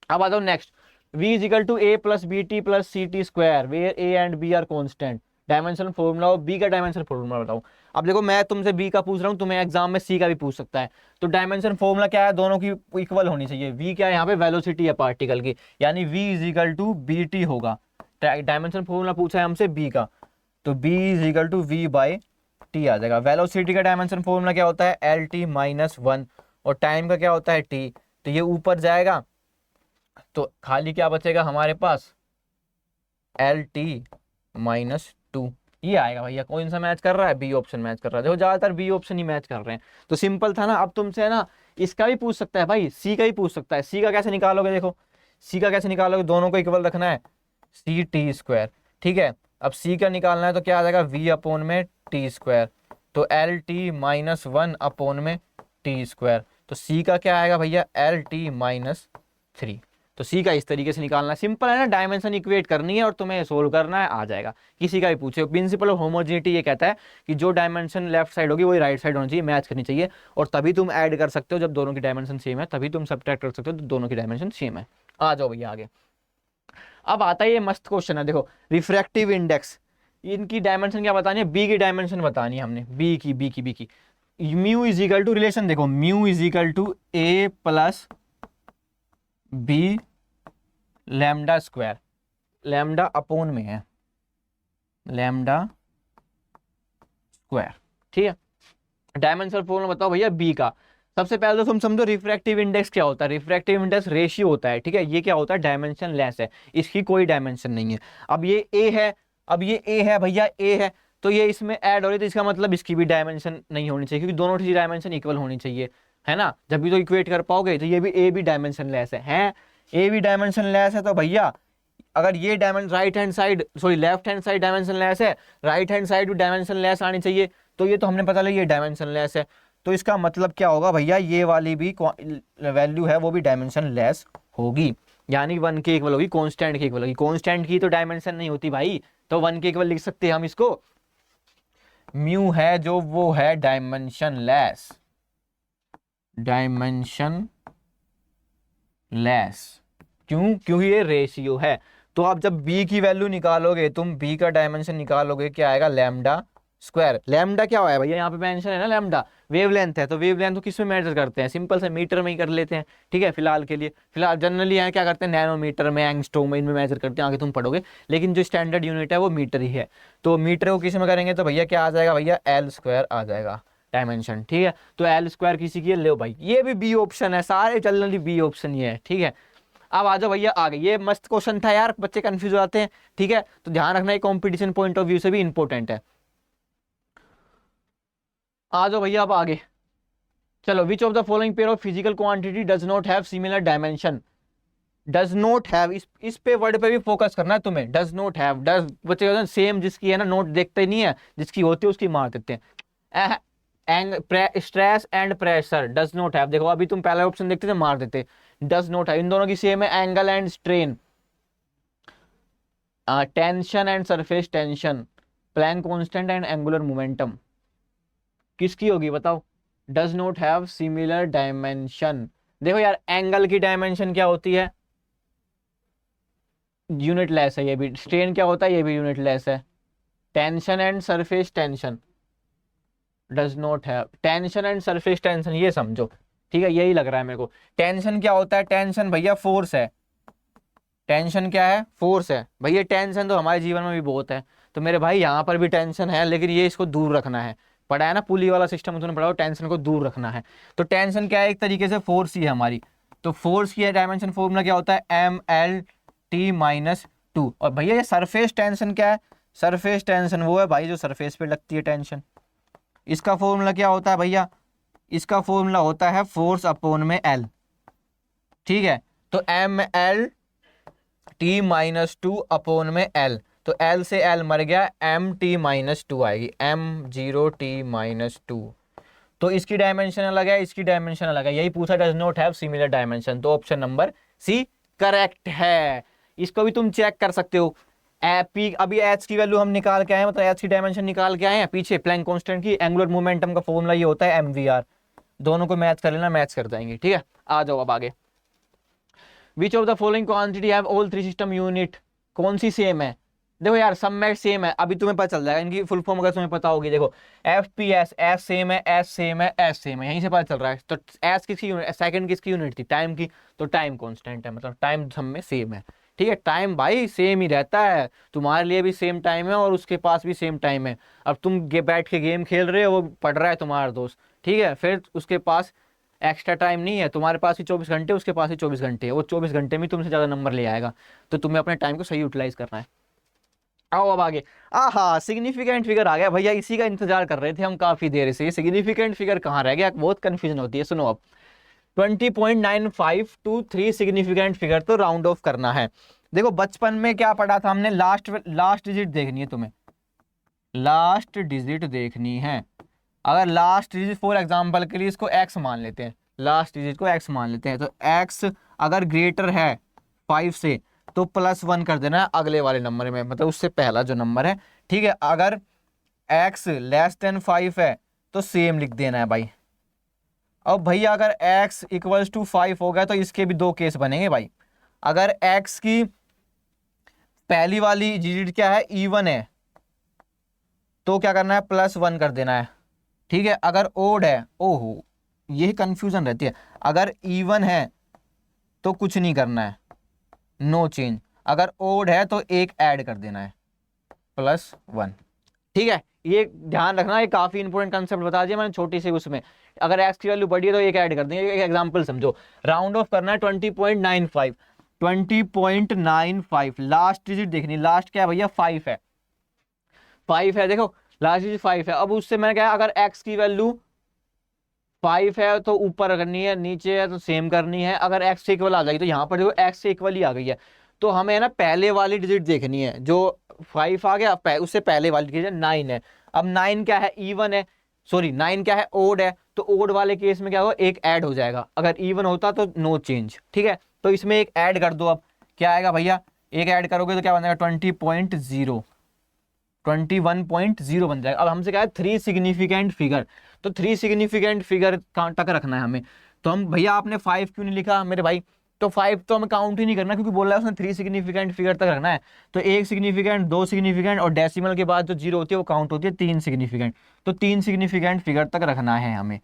अब आ जाओ next, v is equal to A plus B T plus C T square where A and B are constant. Dimension formula और बी का डायमेंशन फॉर्मूला बताओ। अब देखो मैं तुमसे बी का पूछ रहा हूँ, तुम्हें एग्जाम में सी का भी पूछ सकता है। तो डायमेंशन फॉर्मूला क्या है, दोनों की इक्वल होनी चाहिए। वी क्या है, यहाँ पे वेलोसिटी है पार्टिकल की, यानी v is equal to b t होगा। डायमेंशन फॉर्मूला पूछा है हमसे बी का, तो b is equal to v by t आ जाएगा। वेलोसिटी का डायमेंशन फॉर्मूला क्या होता है, एल टी माइनस वन, और टाइम का क्या होता है t, तो ये ऊपर जाएगा, तो खाली क्या बचेगा हमारे पास, एल टी माइनस टू। ये आएगा भैया, कौन सा मैच कर रहा है, बी ऑप्शन मैच कर रहा है। देखो ज्यादातर बी ऑप्शन ही मैच कर रहे हैं, तो सिंपल था ना। अब तुमसे है ना इसका भी पूछ सकता है भाई, सी का भी पूछ सकता है। सी का कैसे निकालोगे, देखो सी का कैसे निकालोगे, दोनों को इक्वल रखना है, सी टी स्क्वायर, ठीक है। अब सी का निकालना है तो क्या आ जाएगा, वी अपॉन में टी स्क्वायर, तो L T minus one upon में टी स्क्वायर। तो सी का क्या आएगा भैया, एल टी माइनस थ्री। तो सी का इस तरीके से निकालना है, सिंपल है ना, डायमेंशन इक्वेट करनी है और तुम्हें सोल्व करना है, आ जाएगा। किसी का भी पूछे, प्रिंसिपल ऑफ होमोजेनिटी ये कहता है कि जो डायमेंशन लेफ्ट साइड होगी वही राइट साइड होनी चाहिए, मैच करनी चाहिए, और तभी तुम ऐड कर सकते हो जब दोनों की डायमेंशन सेम है, तभी तुम सब्ट्रैक्ट कर सकते हो तो दोनों की डायमेंशन सेम है। आ जाओ भैया आगे। अब आता है ये मस्त क्वेश्चन है, देखो रिफ्रैक्टिव इंडेक्स, इनकी डायमेंशन क्या बतानी है, बी की डायमेंशन बतानी है हमने, बी की। Mu is equal to, relation देखो, mu is equal to A plus b lambda square, lambda upon में है लैम्डा स्क्वायर, ठीक है। डायमेंशनल फॉर्मूला बताओ भैया बी का। सबसे पहले तो तुम समझो रिफ्रैक्टिव इंडेक्स क्या होता है। रिफ्रैक्टिव इंडेक्स रेशियो होता है, ठीक है। ये क्या होता है, डायमेंशन लेस है, इसकी कोई डायमेंशन नहीं है। अब ये ए है, अब ये ए है भैया, ए है, तो ये इसमें ऐड हो रही है, तो इसका मतलब इसकी भी डायमेंशन नहीं होनी चाहिए, क्योंकि दोनों की डायमेंशन इक्वल होनी चाहिए, है ना। जब भी तो इक्वेट कर पाओगे, तो ये भी ए भी डायमेंशन लेस है, ए भी डायमेंशन लेस है, तो भैया अगर ये dimension right hand side, sorry left hand side dimension less है, राइट हैंड साइड भी डायमेंशन लेस आनी चाहिए, तो ये तो हमने पता लगा ये डायमेंशन लेस है, तो इसका मतलब क्या होगा भैया, ये वाली भी वैल्यू है वो भी डायमेंशन लेस होगी, यानी 1 के इक्वल होगी, कांस्टेंट के इक्वल होगी। कांस्टेंट की तो डायमेंशन नहीं होती भाई, तो 1 के इक्वल लिख सकते हैं हम इसको। म्यू है जो वो है डायमेंशन लेस, डायमेंशन लेस, क्यों, क्योंकि ये रेशियो है। तो आप जब b की वैल्यू निकालोगे, तुम b का डायमेंशन निकालोगे, क्या आएगा, लैम्डा स्क्वायर। लैम्डा क्या है भैया, यहाँ पे मेंशन है ना लैम्डा, वेवलेंथ है, तो वेवलेंथ को किस में मेजर करते हैं, सिंपल से मीटर में ही कर लेते हैं, ठीक है। फिलहाल के लिए, फिलहाल जनरली यहाँ क्या करते हैं, नैनोमीटर में, एंगस्ट्रोम में, इनमें मेजर करते हैं, आगे तुम पढ़ोगे, लेकिन जो स्टैंडर्ड यूनिट है वो मीटर ही है। तो मीटर को किस में करेंगे, तो भैया क्या आ जाएगा भैया, एल स्क्वायर आ जाएगा डायमेंशन, ठीक है। तो एल स्क्वायर किसी की ले भाई, ये भी बी ऑप्शन है, सारे जनरली बी ऑप्शन ही है, ठीक है। अब आ जाओ भैया आगे, ये मस्त क्वेश्चन था यार, बच्चे कंफ्यूज हो जाते हैं, ठीक है, तो ध्यान रखना, ये कंपटीशन पॉइंट ऑफ व्यू से भी इंपॉर्टेंट है। आ जाओ भैया अब आगे, चलो, विच of the following pair of physical quantity does not have similar dimension. Does not have, इस पे वर्ड पे भी फोकस करना है तुम्हें। डज नॉट हैव, डज बच्चे कहते हैं सेम, जिसकी है ना नोट देखते नहीं है, जिसकी होती है उसकी मार देते हैं। Stress and pressure does not have, देखो अभी तुम पहला ऑप्शन देखते थे मार देते, डज नॉट हैव, इन दोनों की सेम है। Angle and strain, tension and surface tension, Planck constant and angular momentum, किसकी होगी बताओ। Does not have similar dimension, देखो यार एंगल की डायमेंशन क्या होती है, यूनिट लेस है, ये भी। स्ट्रेन क्या होता है, ये भी यूनिट लेस है। Tension and surface tension does not have, tension and surface tension, ये समझो, ठीक है, यही लग रहा है मेरे को। टेंशन क्या होता है, टेंशन भैया फोर्स है, टेंशन क्या है, फोर्स है भैया। टेंशन तो हमारे जीवन में भी बहुत है, तो मेरे भाई यहाँ पर भी टेंशन है, लेकिन ये इसको दूर रखना है। पढ़ा है ना पुली वाला सिस्टम, तुमने पढ़ा हो, टेंशन को दूर रखना है। तो टेंशन क्या है, एक तरीके से फोर्स ही है हमारी। तो फोर्स की डायमेंशन फॉर्मूला क्या होता है, mL/T-2। और भैया ये सरफेस टेंशन क्या है, सरफेस टेंशन वो है भाई जो सरफेस पे लगती है टेंशन। इसका फॉर्मूला क्या होता है भैया, इसका फॉर्मूला होता है फोर्स अपॉन में एल, ठीक है। तो mL/T-2 अपॉन में एल, तो एल से एल मर गया, mt-2 आएगी, m0t-2। तो इसकी डायमेंशन अलग है, इसकी डायमेंशन अलग है, यही पूछा, does not have similar dimension, तो ऑप्शन नंबर सी करेक्ट है। इसको भी तुम चेक कर सकते हो। अभी एच की वैल्यू हम निकाल के आए, मतलब एच की डायमेंशन निकाल के आए हैं पीछे, प्लैंक कांस्टेंट की। एंगुलर मोमेंटम का फॉर्मूला ये होता है mvr, दोनों को मैच कर लेना, मैच कर जाएंगे, ठीक है। आ जाओ अब आगे, विच of the following quantity have all three system unit, कौन सी सेम है। देखो यार सब में सेम है, अभी तुम्हें पता चल जाएगा इनकी फुल फॉर्म, अगर तुम्हें पता होगी। देखो FPS, एस सेम है, एस सेम है, एस सेम है, यहीं से पता चल रहा है। तो एस किसकी यूनिट, सेकंड किसकी यूनिट थी, टाइम की, तो टाइम कांस्टेंट है, मतलब टाइम सब में सेम है, ठीक है। टाइम भाई सेम ही रहता है, तुम्हारे लिए भी सेम टाइम है और उसके पास भी सेम टाइम है। अब तुम बैठ के गेम खेल रहे हो, वो पढ़ रहा है तुम्हारा दोस्त, ठीक है, फिर उसके पास एक्स्ट्रा टाइम नहीं है, तुम्हारे पास ही 24 घंटे, उसके पास ही 24 घंटे है, वो 24 घंटे में तुमसे ज़्यादा नंबर ले आएगा। तो तुम्हें अपने टाइम को सही यूटिलाइज करना है। आओ अब आगे, आहा सिग्निफिकेंट फिगर आ गया भैया, इसी का इंतजार कर रहे थे हम काफी देर से। ये सिग्निफिकेंट फिगर कहाँ रह गया, बहुत कंफ्यूजन होती है। सुनो अब, 20.9523 सिग्निफिकेंट फिगर तो राउंड ऑफ करना है। देखो बचपन में क्या पढ़ा था हमने, लास्ट डिजिट देखनी है तुम्हें, लास्ट डिजिट देखनी है। अगर लास्ट डिजिट फॉर एग्जांपल के लिए इसको x मान लेते हैं, लास्ट डिजिट को x मान लेते हैं, तो x अगर ग्रेटर है 5 से तो +1 कर देना है अगले वाले नंबर में, मतलब उससे पहला जो नंबर है, ठीक है। अगर x लेस देन 5 है तो सेम लिख देना है भाई। अब भैया अगर x इक्वल्स टू 5 हो गया तो इसके भी दो केस बनेंगे भाई। अगर x की पहली वाली डिजिट क्या है, E1 है, तो क्या करना है, +1 कर देना है, ठीक है। अगर ओड है, ओहो यही कंफ्यूजन रहती है, अगर इवन है तो कुछ नहीं करना है, नो चेंज। अगर ओड है तो एक ऐड कर देना है, +1। ठीक है, ये ध्यान रखना, ये काफी इंपॉर्टेंट कंसेप्ट बता दिया मैंने छोटी सी उसमें। अगर एक्स की वैल्यू बढ़ी है तो एक ऐड कर देंगे। एक एग्जांपल समझो, राउंड ऑफ करना है 20.95, 20.95 लास्ट डिजिट देखनी, लास्ट क्या है भैया 5 है, 5 है, देखो लास्ट डिजिट 5 है। अब उससे मैंने कहा अगर एक्स की वैल्यू 5 है तो ऊपर करनी है, नीचे है तो सेम करनी है। अगर एक्स से इक्वल आ जाएगी तो यहाँ पर देखो एक्स से इक्वल ही आ गई है, तो हमें है ना पहले वाली डिजिट देखनी है, जो 5 आ गया उससे पहले वाली डिजिट 9 है। अब 9 क्या है, इवन है, सॉरी 9 क्या है, ओड है, तो ओड वाले केस में क्या होगा, एक ऐड हो जाएगा। अगर इवन होता तो नो चेंज। ठीक है, तो इसमें एक ऐड कर दो। अब क्या आएगा भैया, एक ऐड करोगे तो क्या बनेगा 20.0, 21.0 बन जाएगा। अब हमसे क्या है 3 सिग्निफिकेंट फिगर, तो 3 सिग्निफिकेंट फिगर तक रखना है हमें। तो हम भैया आपने 5 क्यों नहीं लिखा मेरे भाई, तो 5 तो हमें काउंट ही नहीं करना, क्योंकि बोल रहा है उसने 3 सिग्निफिकेंट फिगर तक रखना है। तो 1 सिग्निफिकेंट, 2 सिग्निफिकेंट और डेसिमल के बाद जो 0 होती है वो काउंट होती है 3 सिग्निफिकेंट। तो 3 सिग्निफिकेंट फिगर तक रखना है हमें।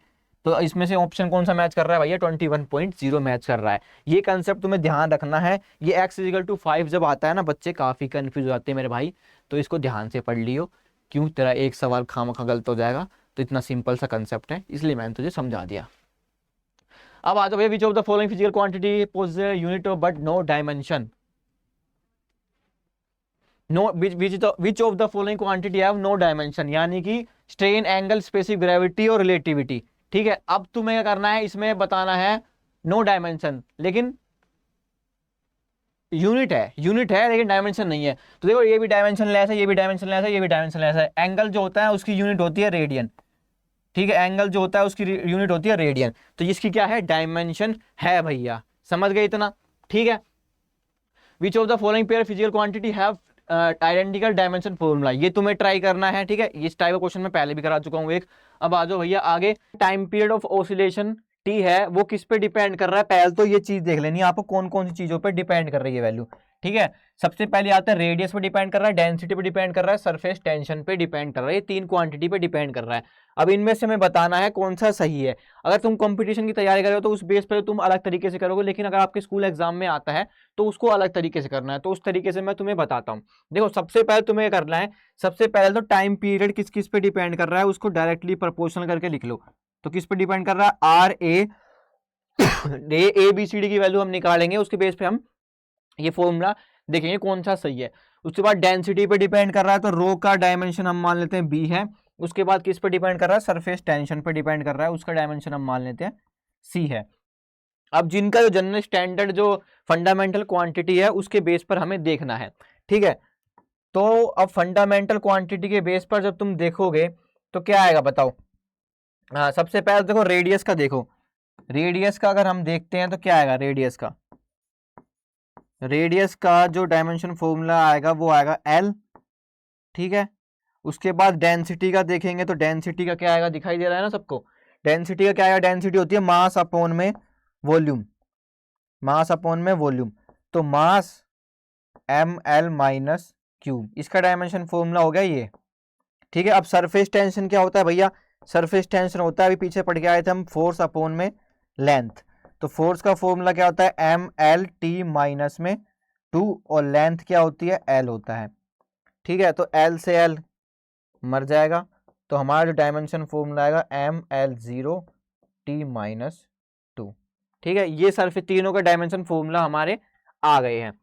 तो इसमें से ऑप्शन कौन सा मैच कर रहा है भैया, 21.0 मैच कर रहा है। ये कंसेप्ट तुम्हें ध्यान रखना है। ये x = 5 जब आता है ना, बच्चे काफी कंफ्यूज हो जाते हैं मेरे भाई, तो इसको ध्यान से पढ़ लियो, क्यों तेरा एक सवाल खामखा गलत हो जाएगा। तो इतना सिंपल सा कंसेप्ट है, इसलिए मैंने तुझे समझा दिया। अब आ जाओ भैया, which of the following physical quantity possess unit of but no dimension, no which of the following quantity have no dimension, यानी कि स्ट्रेन, एंगल, स्पेसिफिक ग्रेविटी और रिलेटिविटी। ठीक है, अब तुम्हें क्या करना है, इसमें बताना है नो डायमेंशन, लेकिन यूनिट है लेकिन डायमेंशन नहीं है। तो देखो ये भी डायमेंशन लेस है, ये भी डायमेंशन लेस है, ये भी डायमेंशन लेस है। एंगल जो होता है उसकी यूनिट होती है रेडियन। ठीक है, एंगल जो होता है उसकी यूनिट होती है रेडियन, तो इसकी क्या है, डायमेंशन है भैया। समझ गए इतना? ठीक है। विच of the following pair physical quantity have identical dimension formula, ये तुम्हें ट्राई करना है। ठीक है, इस टाइप का क्वेश्चन मैं पहले भी करा चुका हूँ एक। अब आ जाओ भैया आगे, time period of oscillation T है वो किस पे डिपेंड कर रहा है, पहले तो ये चीज देख लेनी है आपको कौन कौन सी चीजों पे डिपेंड कर रही है वैल्यू। ठीक है, सबसे पहले आता है रेडियस पे डिपेंड कर रहा है, डेंसिटी पे डिपेंड कर रहा है, सरफेस टेंशन पे डिपेंड कर रहा है, ये 3 क्वांटिटी पे डिपेंड कर रहा है। अब इनमें से हमें बताना है कौन सा सही है। अगर तुम कंपटीशन की तैयारी कर रहे हो तो उस बेस पर तुम अलग तरीके से करोगे, लेकिन अगर आपके स्कूल एग्जाम में आता है तो उसको अलग तरीके से करना है, तो उस तरीके से मैं तुम्हें बताता हूँ। देखो सबसे पहले तुम्हें करना है, सबसे पहले तो टाइम पीरियड किस किस पे डिपेंड कर रहा है उसको डायरेक्टली प्रोपोर्शनल करके लिख लो। तो किस पे डिपेंड कर रहा है, R A B C D की वैल्यू हम निकालेंगे, उसके बेस पे हम ये फॉर्मूला देखेंगे कौन सा सही है। उसके बाद डेंसिटी पे डिपेंड कर रहा है, तो रो का डायमेंशन हम मान लेते हैं बी है। उसके बाद किस पे डिपेंड कर रहा है, सरफेस टेंशन पे डिपेंड कर रहा है, उसका डायमेंशन हम मान लेते हैं सी है। अब जिनका जो जनरल स्टैंडर्ड जो फंडामेंटल क्वांटिटी है उसके बेस पर हमें देखना है। ठीक है, तो अब फंडामेंटल क्वांटिटी के बेस पर जब तुम देखोगे तो क्या आएगा बताओ। हाँ, सबसे पहले देखो रेडियस का, देखो रेडियस का अगर हम देखते हैं तो क्या आएगा, रेडियस का जो डायमेंशन फॉर्मूला आएगा वो आएगा एल। ठीक है, उसके बाद डेंसिटी का देखेंगे तो डेंसिटी का क्या आएगा, दिखाई दे रहा है ना सबको। डेंसिटी का क्या आएगा, डेंसिटी होती है मास अपॉन में वॉल्यूम, मास अपॉन में वॉल्यूम, तो मास ml-क्यूब, इसका डायमेंशन फॉर्मूला हो गया ये। ठीक है, अब सरफेस टेंशन क्या होता है भैया, सरफेस टेंशन होता है, अभी पीछे पढ़ के आए थे हम, फोर्स अपॉन में लेंथ। तो फोर्स का फॉर्मूला क्या होता है, ml-2, और लेंथ क्या होती है, l होता है। ठीक है, तो l से l मर जाएगा, तो हमारा जो डायमेंशन फॉर्मूला आएगा ml0t-2। ठीक है, ये सरफेस तीनों का डायमेंशन फॉर्मूला हमारे आ गए हैं।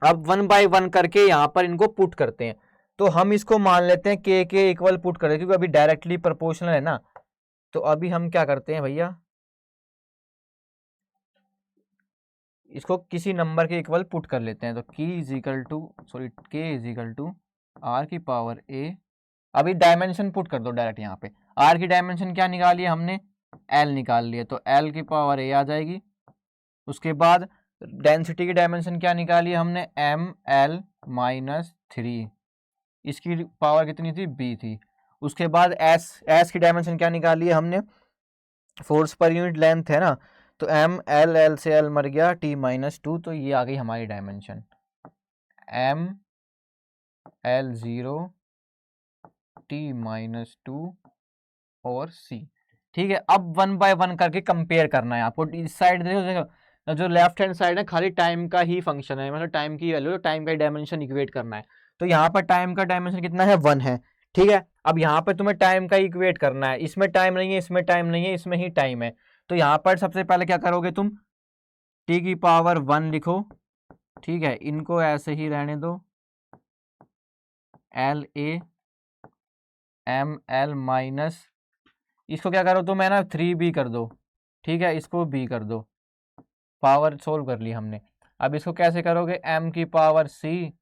अब 1 बाय 1 करके यहाँ पर इनको पुट करते हैं। तो हम इसको मान लेते हैं के इक्वल पुट करें, क्योंकि अभी डायरेक्टली प्रोपोर्शनल है ना। तो अभी हम क्या करते हैं भैया, इसको किसी नंबर के इक्वल पुट कर लेते हैं। तो के इज इक्वल टू आर की पावर ए, अभी डायमेंशन पुट कर दो डायरेक्ट यहाँ पे। आर की डायमेंशन क्या निकाली है हमने, एल निकाल लिया, तो एल की पावर ए आ जाएगी। उसके बाद डेंसिटी की डायमेंशन क्या निकाली है हमने, ml-3, इसकी पावर कितनी थी, बी थी। उसके बाद एस की डायमेंशन क्या निकाली है हमने, फोर्स पर यूनिट लेंथ है ना, तो ml से l मर गया, t-2, तो ये आ गई हमारी डायमेंशन ml0 t-2 और सी। ठीक है, अब 1/1 करके कंपेयर करना है आपको। इस साइड देखो जो लेफ्ट हैंड साइड है खाली टाइम का ही फंक्शन है, मतलब टाइम की वैल्यू, टाइम का डायमेंशन इक्वेट करना है। तो यहाँ पर टाइम का डायमेंशन कितना है, 1 है। ठीक है, अब यहाँ पर तुम्हें टाइम का इक्वेट करना है, इसमें टाइम नहीं है, इसमें टाइम नहीं है, इसमें ही टाइम है। तो यहाँ पर सबसे पहले क्या करोगे तुम, t⁻1 लिखो। ठीक है, इनको ऐसे ही रहने दो, LAML माइनस, इसको क्या करो तुम है ना 3b कर दो। ठीक है, इसको b कर दो, पावर सोल्व कर ली हमने। अब इसको कैसे करोगे, m⁻c,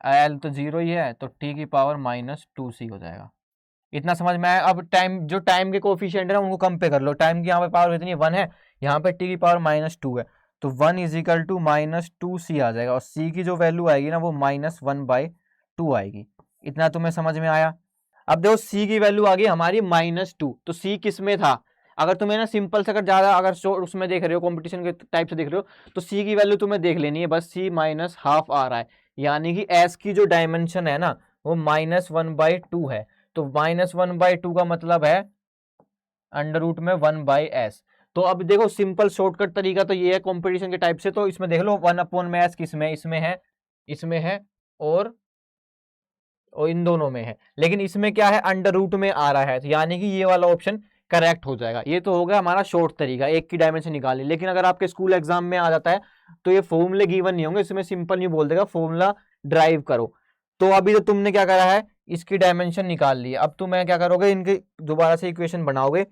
l तो 0 ही है, तो t⁻−2c हो जाएगा। इतना समझ में आया। अब टाइम, जो टाइम के कोफिशिएंट है उनको कंपेयर कर लो। टाइम की यहाँ पे पावर कितनी है, 1 है, यहाँ पे t⁻−2 है, तो 1 = -2c आ जाएगा, और c की जो वैल्यू आएगी ना वो -1/2 आएगी। इतना तुम्हें समझ में आया। अब देखो c की वैल्यू आ गई हमारी -2, तो c किस में था, अगर तुम्हें ना सिंपल से, अगर ज्यादा अगर उसमें देख रहे हो, कंपटीशन के टाइप से देख रहे हो, तो c की वैल्यू तुम्हें देख लेनी है, बस c -½ आ रहा है, यानी कि s की जो डायमेंशन है ना वो -1/2 है। तो -1/2 का मतलब है √ में 1/s। तो अब देखो सिंपल शॉर्टकट तरीका तो ये है कंपटीशन के टाइप से, तो इसमें देख लो 1/s किसमें, इसमें है, इसमें है, और इन दोनों में है, लेकिन इसमें क्या है, √ में आ रहा है, तो यानी कि ये वाला ऑप्शन करेक्ट हो जाएगा। ये तो हो गया हमारा शॉर्ट तरीका, एक की डायमेंशन निकालनी। लेकिन अगर आपके स्कूल एग्जाम में आ जाता है तो ये फॉर्मूले गिवन नहीं होंगे, इसमें सिंपल नहीं बोल देगा फॉर्मूला ड्राइव करो। तो अभी तो तुमने क्या करा है, इसकी डायमेंशन निकाल ली। अब तुम्हें क्या करोगे, इनकी दोबारा से इक्वेशन बनाओगे,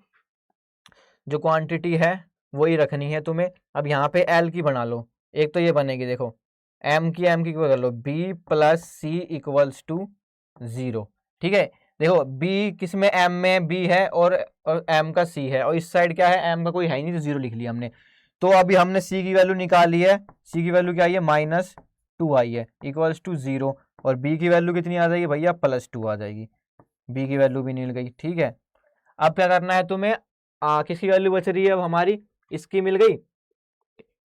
जो क्वांटिटी है वही रखनी है तुम्हें। अब यहाँ पे एल की बना लो, एक तो ये बनेगी, देखो एम की कर लो, b + c = 0। ठीक है, देखो b किस में, m में b है, और m का c है, और इस साइड क्या है, m का कोई है ही नहीं, तो 0 लिख लिया हमने। तो अभी हमने c की वैल्यू निकाली है, c की वैल्यू क्या आई है, -2 आई है, = 0, और b की वैल्यू कितनी आ जाएगी भैया, +2 आ जाएगी। b की वैल्यू भी मिल गई। ठीक है, अब क्या करना है तुम्हें, किसकी वैल्यू बच रही है अब हमारी, इसकी मिल गई,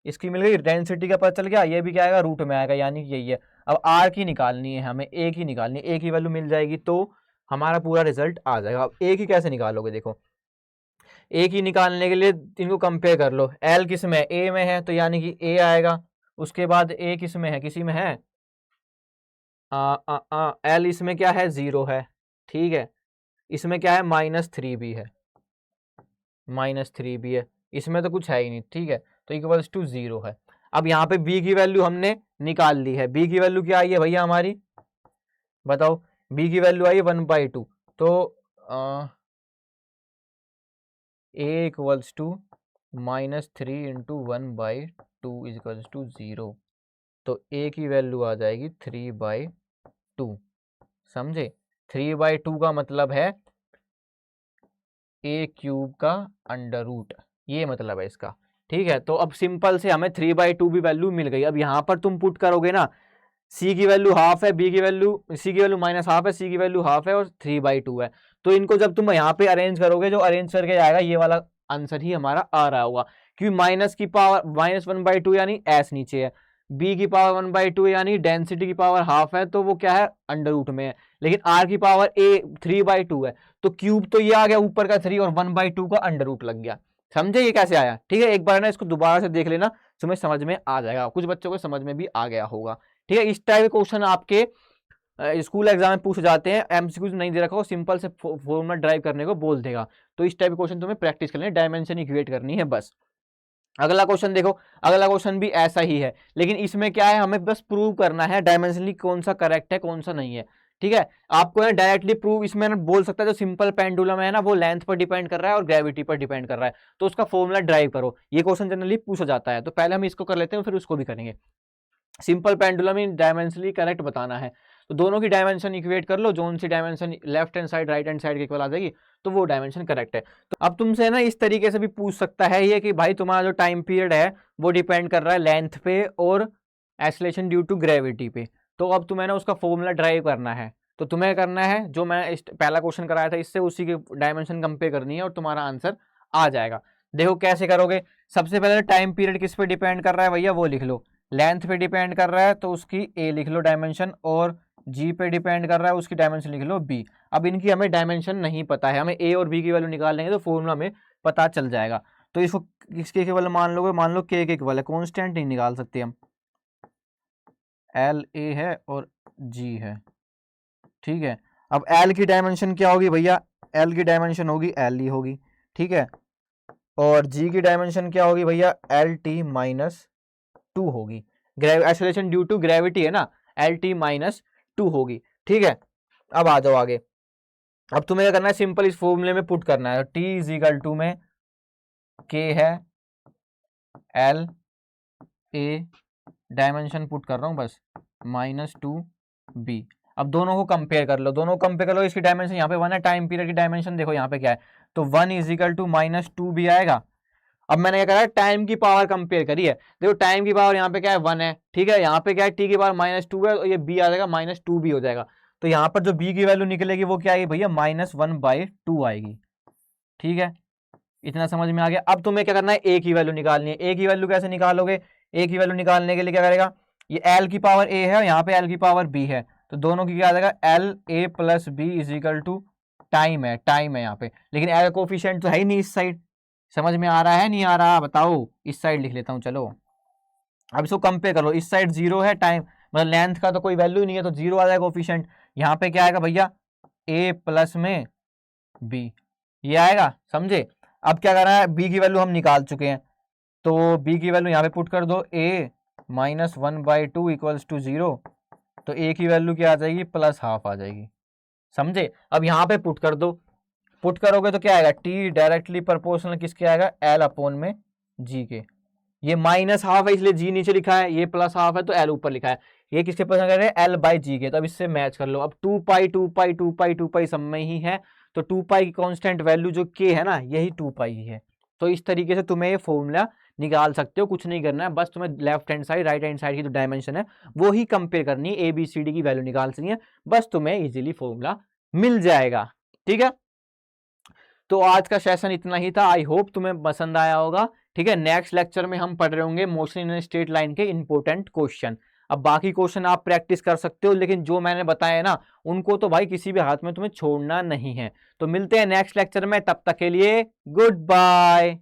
इसकी मिल गई, डेंसिटी का पता चल गया, ये भी क्या आएगा, रूट में आएगा, यानी कि यही है। अब आर की निकालनी है हमें, ए की निकालनी है, ए की वैल्यू मिल जाएगी तो हमारा पूरा रिजल्ट आ जाएगा। अब ए की कैसे निकालोगे, देखो ए की निकालने के लिए इनको कंपेयर कर लो, एल किस में है, ए में है, तो यानी कि ए आएगा। उसके बाद ए किस में है, किसी में है, एल इसमें क्या है, 0 है। ठीक है, इसमें क्या है, -3b है, -3b है, इसमें तो कुछ है ही नहीं। ठीक है, तो = 0 है। अब यहाँ पे b की वैल्यू हमने निकाल ली है, b की वैल्यू क्या आई है भैया हमारी, बताओ, b की वैल्यू आई है 1/2, तो a = -3 × 1/2 = 0, तो a की वैल्यू आ जाएगी 3/2। समझे, 3/2 का मतलब है a³ का √, ये मतलब है इसका। ठीक है, तो अब सिंपल से हमें 3/2 भी वैल्यू मिल गई। अब यहाँ पर तुम पुट करोगे ना, c की वैल्यू ½ है, b की वैल्यू, c की वैल्यू -½ है, c की वैल्यू ½ है, और 3/2 है। तो इनको जब तुम यहाँ पे अरेंज करोगे, जो अरेंज करके जाएगा ये वाला आंसर ही हमारा आ रहा होगा, क्योंकि माइनस की पावर -1/2 यानी s नीचे है, b की पावर 1/2 यानी डेंसिटी की पावर ½ है, तो वो क्या है, √ में है। लेकिन r की पावर 3/2 है, तो क्यूब तो ये आ गया ऊपर का 3, और 1/2 का √ लग गया। समझे ये कैसे आया। ठीक है, एक बार ना इसको दोबारा से देख लेना, तुम्हें समझ में आ जाएगा, कुछ बच्चों को समझ में भी आ गया होगा। ठीक है, इस टाइप के क्वेश्चन आपके स्कूल एग्जाम में पूछे जाते हैं, एमसीक्यूज नहीं दे रखा हो, सिंपल से फॉर्मूला ड्राइव करने को बोल देगा, तो इस टाइप के क्वेश्चन तुम्हें प्रैक्टिस करनी है, डायमेंशन इक्वेट करनी है बस। अगला क्वेश्चन देखो, अगला क्वेश्चन भी ऐसा ही है, लेकिन इसमें क्या है, हमें बस प्रूव करना है डायमेंशनली कौन सा करेक्ट है कौन सा नहीं है। ठीक है, आपको है डायरेक्टली प्रूव, इसमें ना बोल सकता है जो सिंपल पेंडुलम है ना वो लेंथ पर डिपेंड कर रहा है और ग्रेविटी पर डिपेंड कर रहा है, तो उसका फॉर्मूला ड्राइव करो। ये क्वेश्चन जनरली पूछा जाता है, तो पहले हम इसको कर लेते हैं फिर उसको भी करेंगे। Simple pendulum in dimensionally correct बताना है, तो दोनों की डायमेंशन इक्वेट कर लो, जोन सी dimension left hand side right hand side के इक्वल आ जाएगी, तो वो डायमेंशन करेक्ट है। तो अब तुमसे ना इस तरीके से भी पूछ सकता है ये कि भाई तुम्हारा जो टाइम पीरियड है वो डिपेंड कर रहा है लेंथ पे और एक्सेलरेशन ड्यू टू ग्रेविटी पे, तो अब तुम्हें ना उसका फॉर्मूला ड्राइव करना है। तो तुम्हें करना है जो मैं पहला क्वेश्चन कराया था इससे, उसी की डायमेंशन कंपेयर करनी है और तुम्हारा आंसर आ जाएगा। देखो कैसे करोगे, सबसे पहले टाइम पीरियड किस पे डिपेंड कर रहा है भैया वो लिख लो, लेंथ पे डिपेंड कर रहा है तो उसकी a लिख लो डायमेंशन, और जी पे डिपेंड कर रहा है, उसकी डायमेंशन लिख लो बी। अब इनकी हमें डायमेंशन नहीं पता है, हमें ए और बी की वैल्यू निकाल लेंगे तो फॉर्मूला में पता चल जाएगा। तो इसको किसके इक्वल मान लोगे, मान लो के इक्वल है, कॉन्स्टेंट नहीं निकाल सकते हम, एल ए है और जी है, ठीक है। अब एल की डायमेंशन क्या होगी भैया, एल की डायमेंशन होगी एल ई होगी, ठीक है। और जी की डायमेंशन क्या होगी भैया, एल टी माइनस टू होगी, एक्सेलरेशन ड्यू टू ग्रेविटी है ना, एल टी माइनस टू होगी, ठीक है। अब आ जाओ आगे, अब तुम्हें क्या करना है, सिंपल इस फॉर्मूले में पुट करना है, टी इज इक्वल टू में के है एल ए, डायमेंशन पुट कर रहा हूं बस, माइनस टू बी। अब दोनों को कंपेयर कर लो, दोनों को कंपेयर कर लो, इसकी डायमेंशन यहाँ पे 1 है, टाइम पीरियड की डायमेंशन देखो यहाँ पे क्या है, तो 1 is equal to minus two B आएगा। अब मैंने क्या करा है, टाइम की पावर कंपेयर करी है, देखो टाइम की पावर यहाँ पे क्या है 1 है, ठीक है, यहाँ पे क्या है टी की पावर माइनस टू है, और ये बी आ जाएगा माइनस टू बी हो जाएगा। तो यहाँ पर जो बी की वैल्यू निकलेगी वो क्या आएगी भैया, माइनस वन बाई टू आएगी, ठीक है। इतना समझ में आ गया। अब तुम्हें क्या करना है, ए की वैल्यू निकालनी है। ए की वैल्यू कैसे निकालोगे, ए की वैल्यू निकालने के लिए क्या करेगा, ये एल की पावर ए है और यहाँ पे एल की पावर बी है, तो दोनों की क्या आ जाएगा, L A plus B is equal to time है, टाइम है यहाँ पे, लेकिन एल कोफिशिएंट तो है ही नहीं इस साइड। समझ में आ रहा है नहीं आ रहा बताओ, इस साइड लिख लेता हूँ चलो। अब इसको कंपेयर करो, इस साइड जीरो है, टाइम मतलब लेंथ का तो कोई वैल्यू नहीं है, तो जीरो आ जाएगा कोफिशिएंट। यहाँ पे क्या आएगा भैया, ए प्लस में बी, ये आएगा, समझे। अब क्या करना है, बी की वैल्यू हम निकाल चुके हैं, तो बी की वैल्यू यहाँ पे पुट कर दो, a minus one by two equals to zero, तो ए की वैल्यू क्या आ जाएगी, प्लस हाफ आ जाएगी, समझे। अब यहाँ पे पुट कर दो, पुट करोगे तो क्या आएगा, टी डायरेक्टली प्रोपोर्शनल किसके आएगा, एल अपॉन में जी के। ये माइनस हाफ है इसलिए जी नीचे लिखा है, ये प्लस हाफ है तो एल ऊपर लिखा है, ये किसके प्रोपोर्शनल कर रहे हैं, एल बाई जी के। तो अब इससे मैच कर लो, अब two pi two pi two pi two pi सब में ही है, तो टू पाई की कॉन्स्टेंट वैल्यू जो के है ना, यही टू पाई ही है। तो इस तरीके से तुम्हें ये फॉर्मूला निकाल सकते हो, कुछ नहीं करना है, बस तुम्हें left hand side right hand side की जो डायमेंशन है वो ही कंपेयर करनी है, ए बी सी डी की वैल्यू निकालनी है, बस तुम्हें इजीली फॉर्मूला मिल जाएगा, ठीक है। तो आज का सेशन इतना ही था, आई होप तुम्हें पसंद आया होगा, ठीक है। नेक्स्ट लेक्चर में हम पढ़ रहे होंगे मोशन इन स्ट्रेट लाइन के इंपॉर्टेंट क्वेश्चन। अब बाकी क्वेश्चन आप प्रैक्टिस कर सकते हो, लेकिन जो मैंने बताया ना उनको तो भाई किसी भी हाथ में तुम्हें छोड़ना नहीं है। तो मिलते हैं नेक्स्ट लेक्चर में, तब तक के लिए गुड बाय।